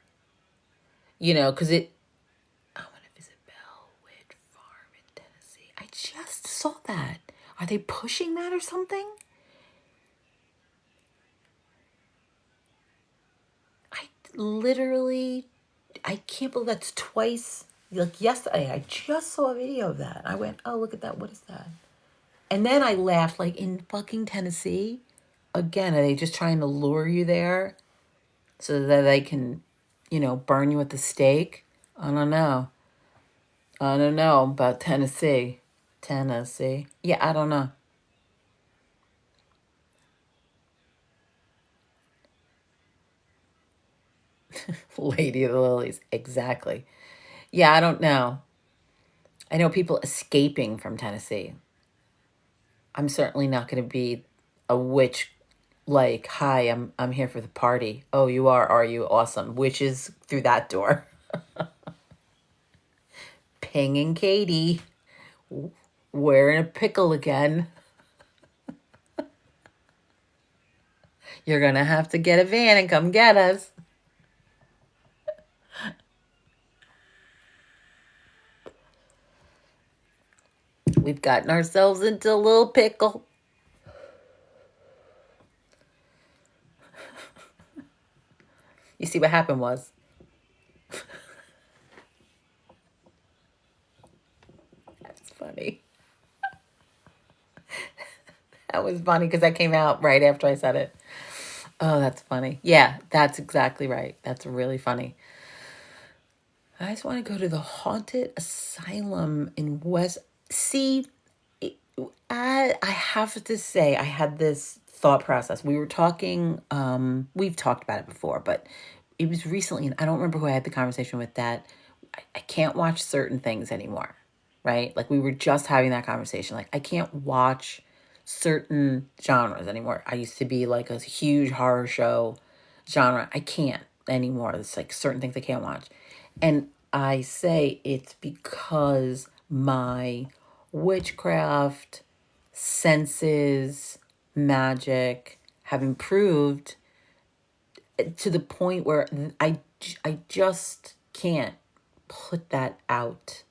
Because I want to visit Bellwood Farm in Tennessee. I just saw that. Are they pushing that or something? I literally, I can't believe that's twice. Like yesterday, I just saw a video of that. I went, oh, look at that. What is that? And then I laughed, like, in fucking Tennessee. Again, are they just trying to lure you there so that they can, burn you at the stake? I don't know. I don't know about Tennessee. Tennessee. Yeah, I don't know. Lady of the Lilies. Exactly. Yeah, I don't know. I know people escaping from Tennessee. I'm certainly not going to be a witch like, hi, I'm here for the party. Oh, you are you? Awesome. Witches through that door. Pinging Katie. We're in a pickle again. You're going to have to get a van and come get us. We've gotten ourselves into a little pickle. You see what happened was. That's funny. That was funny because that came out right after I said it. Oh, that's funny. Yeah, that's exactly right. That's really funny. I just want to go to the haunted asylum in West. See, I have to say, I had this thought process. We were talking, we've talked about it before, but it was recently, and I don't remember who I had the conversation with, that I can't watch certain things anymore, right? Like we were just having that conversation. Like I can't watch certain genres anymore. I used to be like a huge horror show genre. I can't anymore. It's like certain things I can't watch. And I say it's because my witchcraft, senses, magic have improved to the point where I just can't put that out.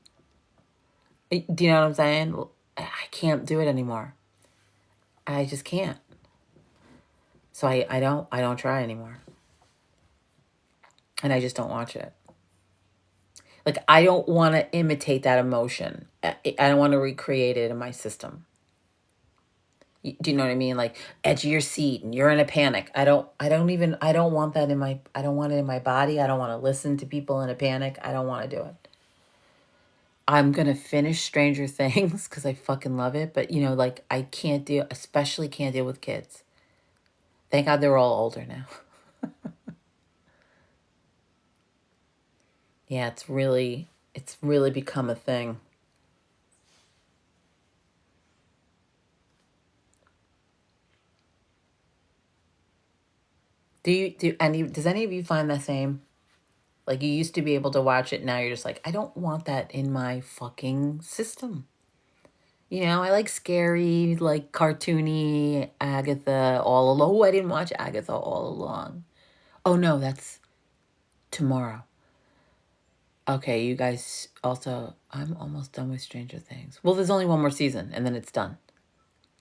Do you know what I'm saying? I can't do it anymore. I just can't. So I don't try anymore. And I just don't watch it. Like I don't want to imitate that emotion. I don't want to recreate it in my system. Do you know what I mean? Like edge of your seat and you're in a panic. I don't want that I don't want it in my body. I don't want to listen to people in a panic. I don't want to do it. I'm going to finish Stranger Things because I fucking love it. But like I especially can't deal with kids. Thank God they're all older now. Yeah, it's really become a thing. Does any of you find the same? Like you used to be able to watch it, now you're just like, I don't want that in my fucking system. I like scary, like cartoony Agatha all along. Oh, I didn't watch Agatha all along. Oh no, that's tomorrow. Okay, you guys also, I'm almost done with Stranger Things. Well, there's only one more season and then it's done.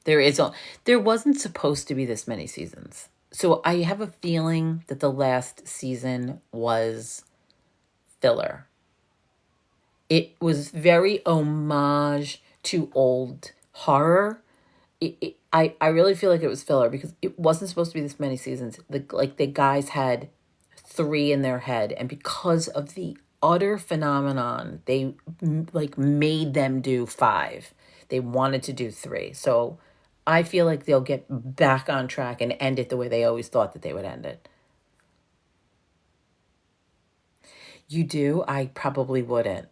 There wasn't supposed to be this many seasons. So I have a feeling that the last season was filler. It was very homage to old horror. I really feel like it was filler because it wasn't supposed to be this many seasons. The guys had 3 in their head, and because of the utter phenomenon, they like made them do 5. They wanted to do 3. So I feel like they'll get back on track and end it the way they always thought that they would end it. You do? I probably wouldn't.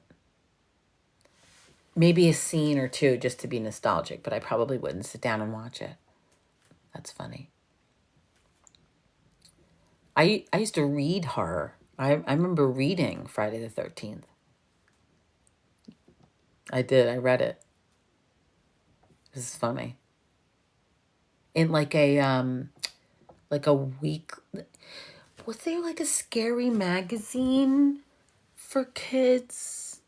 Maybe a scene or two just to be nostalgic, but I probably wouldn't sit down and watch it. That's funny. I used to read horror. I remember reading Friday the 13th. I did. I read it. This is funny. In like a week, was there like a scary magazine for kids?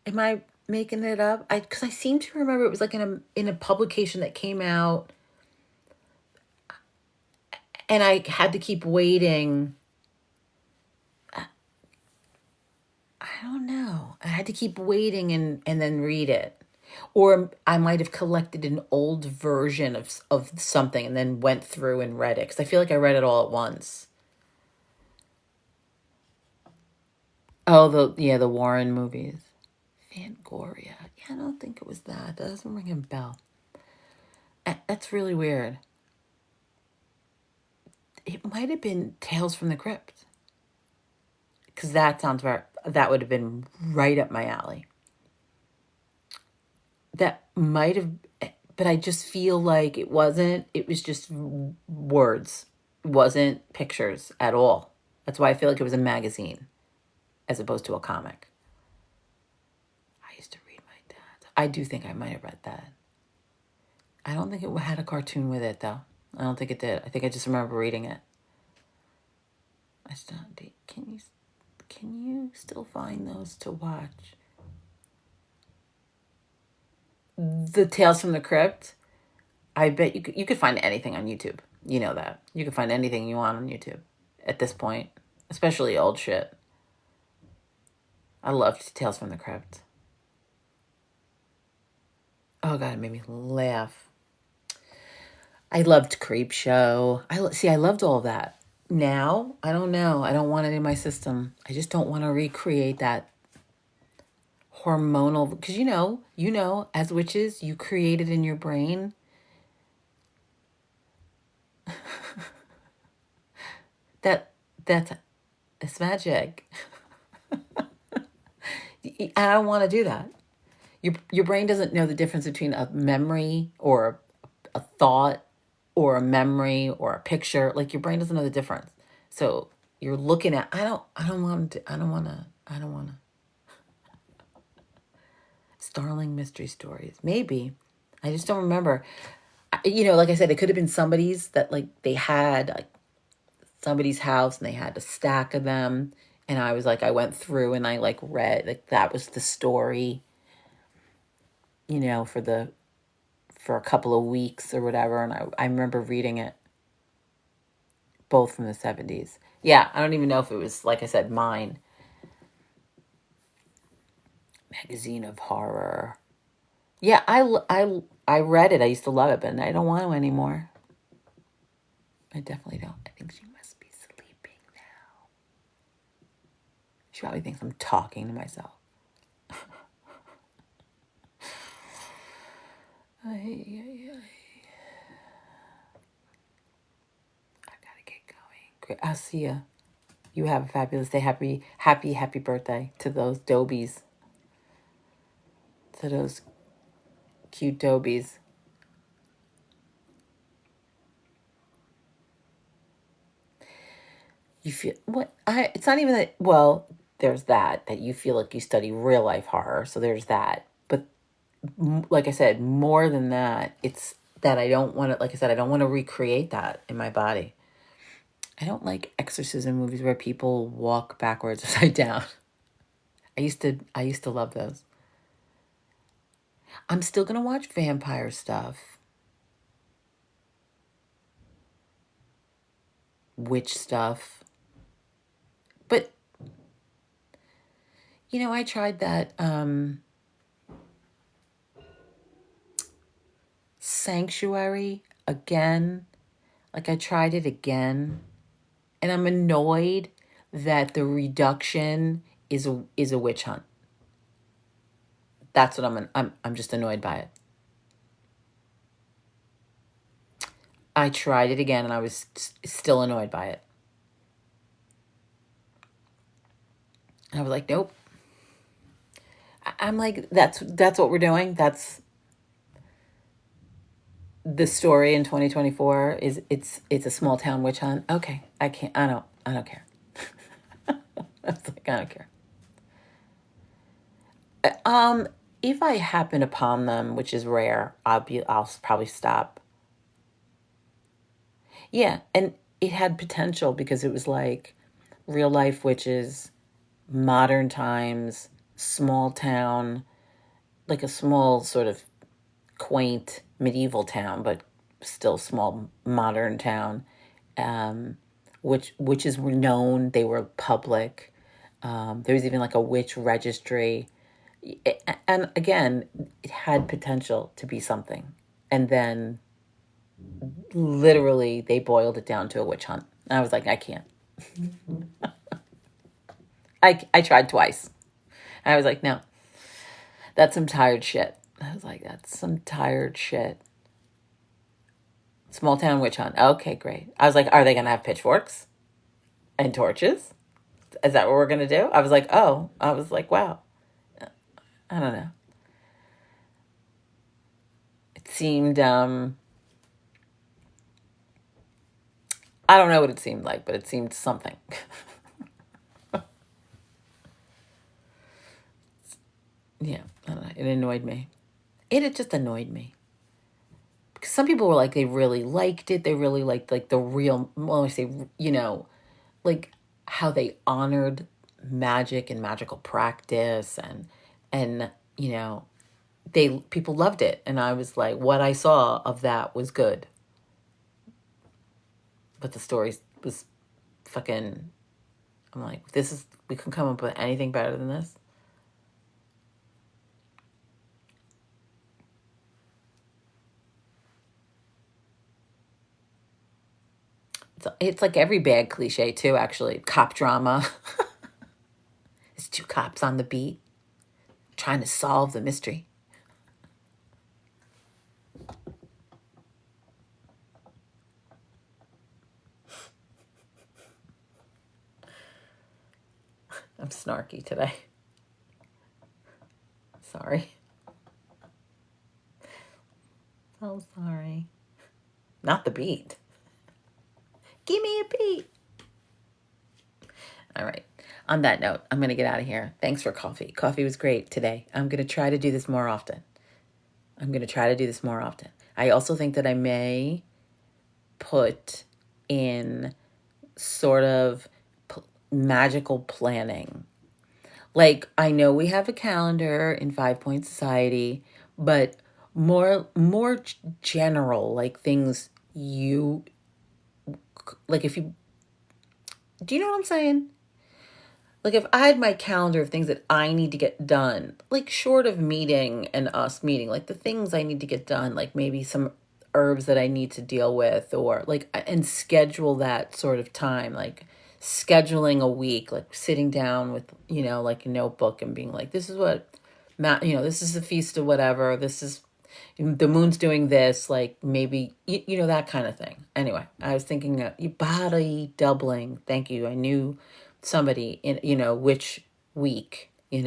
Am I making it up? Because I seem to remember it was like in a publication that came out, and I had to keep waiting. I don't know. I had to keep waiting and then read it. Or I might have collected an old version of something and then went through and read it. Because I feel like I read it all at once. Oh, the Warren movies. Fangoria. Yeah, I don't think it was that. That doesn't ring a bell. That's really weird. It might have been Tales from the Crypt. Because that would have been right up my alley. That might have, but I just feel like it wasn't. It was just words. It wasn't pictures at all. That's why I feel like it was a magazine as opposed to a comic. I used to read my dad's. I do think I might have read that. I don't think it had a cartoon with it, though. I don't think it did. I think I just remember reading it. Can you still find those to watch? The Tales from the Crypt. I bet you could find anything on YouTube. You know that. You can find anything you want on YouTube at this point, especially old shit. I loved Tales from the Crypt. Oh God, it made me laugh. I loved Creepshow. I loved all that. Now, I don't know. I don't want it in my system. I just don't want to recreate that hormonal, because you know, as witches, you create it in your brain. It's magic. I don't want to do that. Your brain doesn't know the difference between a memory or a thought or a memory or a picture. Like your brain doesn't know the difference. So you're looking at, I don't want to. Starling Mystery Stories. Maybe. I just don't remember. Like I said, it could have been somebody's that like they had like somebody's house and they had a stack of them. And I went through and I like read, like that was the story, for a couple of weeks or whatever. And I remember reading it, both from the 70s. Yeah, I don't even know if it was, like I said, mine. Magazine of Horror. Yeah, I read it. I used to love it, but I don't want to anymore. I definitely don't. I think she must be sleeping now. She probably thinks I'm talking to myself. I gotta get going. Great. I'll see ya. You have a fabulous day. Happy birthday to those dobies. To those cute dobies. You feel what? It's not even that. Well, there's that you feel like you study real life horror. So there's that. But like I said, more than that, it's that I don't want to. Like I said, I don't want to recreate that in my body. I don't like exorcism movies where people walk backwards upside down. I used to love those. I'm still gonna watch vampire stuff, witch stuff. But I tried that Sanctuary again. Like I tried it again, and I'm annoyed that the reduction is a witch hunt. That's what I'm just annoyed by it. I tried it again and I was still annoyed by it. I was like, nope. I'm like, that's what we're doing. That's the story in 2024 is it's a small town witch hunt. Okay, I don't care. I was like, I don't care. If I happen upon them, which is rare, I'll probably stop. Yeah, and it had potential because it was like real life witches, modern times, small town, like a small sort of quaint medieval town, but still small modern town. Witches were known; they were public. There was even like a witch registry, and again, it had potential to be something. And then, literally, they boiled it down to a witch hunt. I was like, I can't. I tried twice. I was like, no, that's some tired shit. I was like, that's some tired shit. Small town witch hunt. Okay, great. I was like, are they going to have pitchforks and torches? Is that what we're going to do? I was like, oh. I was like, wow. I don't know. It seemed, I don't know what it seemed like, but it seemed something. Yeah, I don't know. It annoyed me. It just annoyed me. Because some people were like, they really liked it. They really liked, like, the real, well, I say, like how they honored magic and magical practice and people loved it, and I was like, what I saw of that was good, but the story was fucking, I'm like, we can come up with anything better than this. It's like every bad cliche too, actually. Cop drama. It's two cops on the beat trying to solve the mystery. I'm snarky today. Sorry. So sorry. Not the beat. Give me a beat. All right. On that note, I'm going to get out of here. Thanks for coffee. Coffee was great today. I'm going to try to do this more often. I also think that I may put in sort of magical planning. Like, I know we have a calendar in 5 Point Society, but more general, like things you, like if you, do you know what I'm saying? Like if I had my calendar of things that I need to get done, like short of meeting and us meeting, like the things I need to get done, like maybe some herbs that I need to deal with, or like, and schedule that sort of time, like scheduling a week, like sitting down with, like a notebook and being like, this is what, this is the feast of whatever, this is, the moon's doing this, like maybe, that kind of thing. Anyway, I was thinking body doubling. Thank you. I knew somebody in, which week, we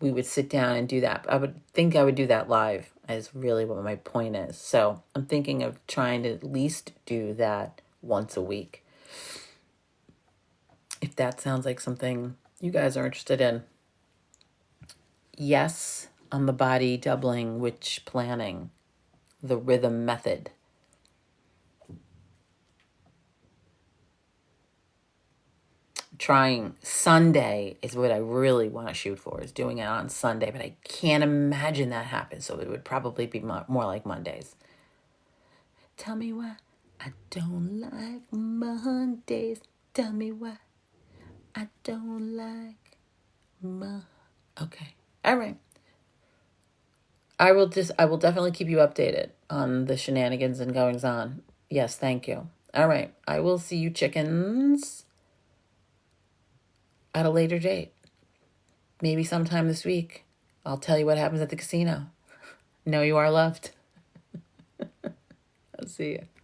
would sit down and do that. I would think I would do that live is really what my point is. So I'm thinking of trying to at least do that once a week. If that sounds like something you guys are interested in. Yes, on the body doubling, witch planning, the rhythm method. Trying Sunday is what I really want to shoot for, is doing it on Sunday, but I can't imagine that happens, so it would probably be more like Mondays. Tell me why I don't like Mondays. Tell me why I don't like Okay. All right. I will definitely keep you updated on the shenanigans and goings on. Yes, thank you. All right. I will see you chickens at a later date. Maybe sometime this week. I'll tell you what happens at the casino. Know you are loved. I'll see you.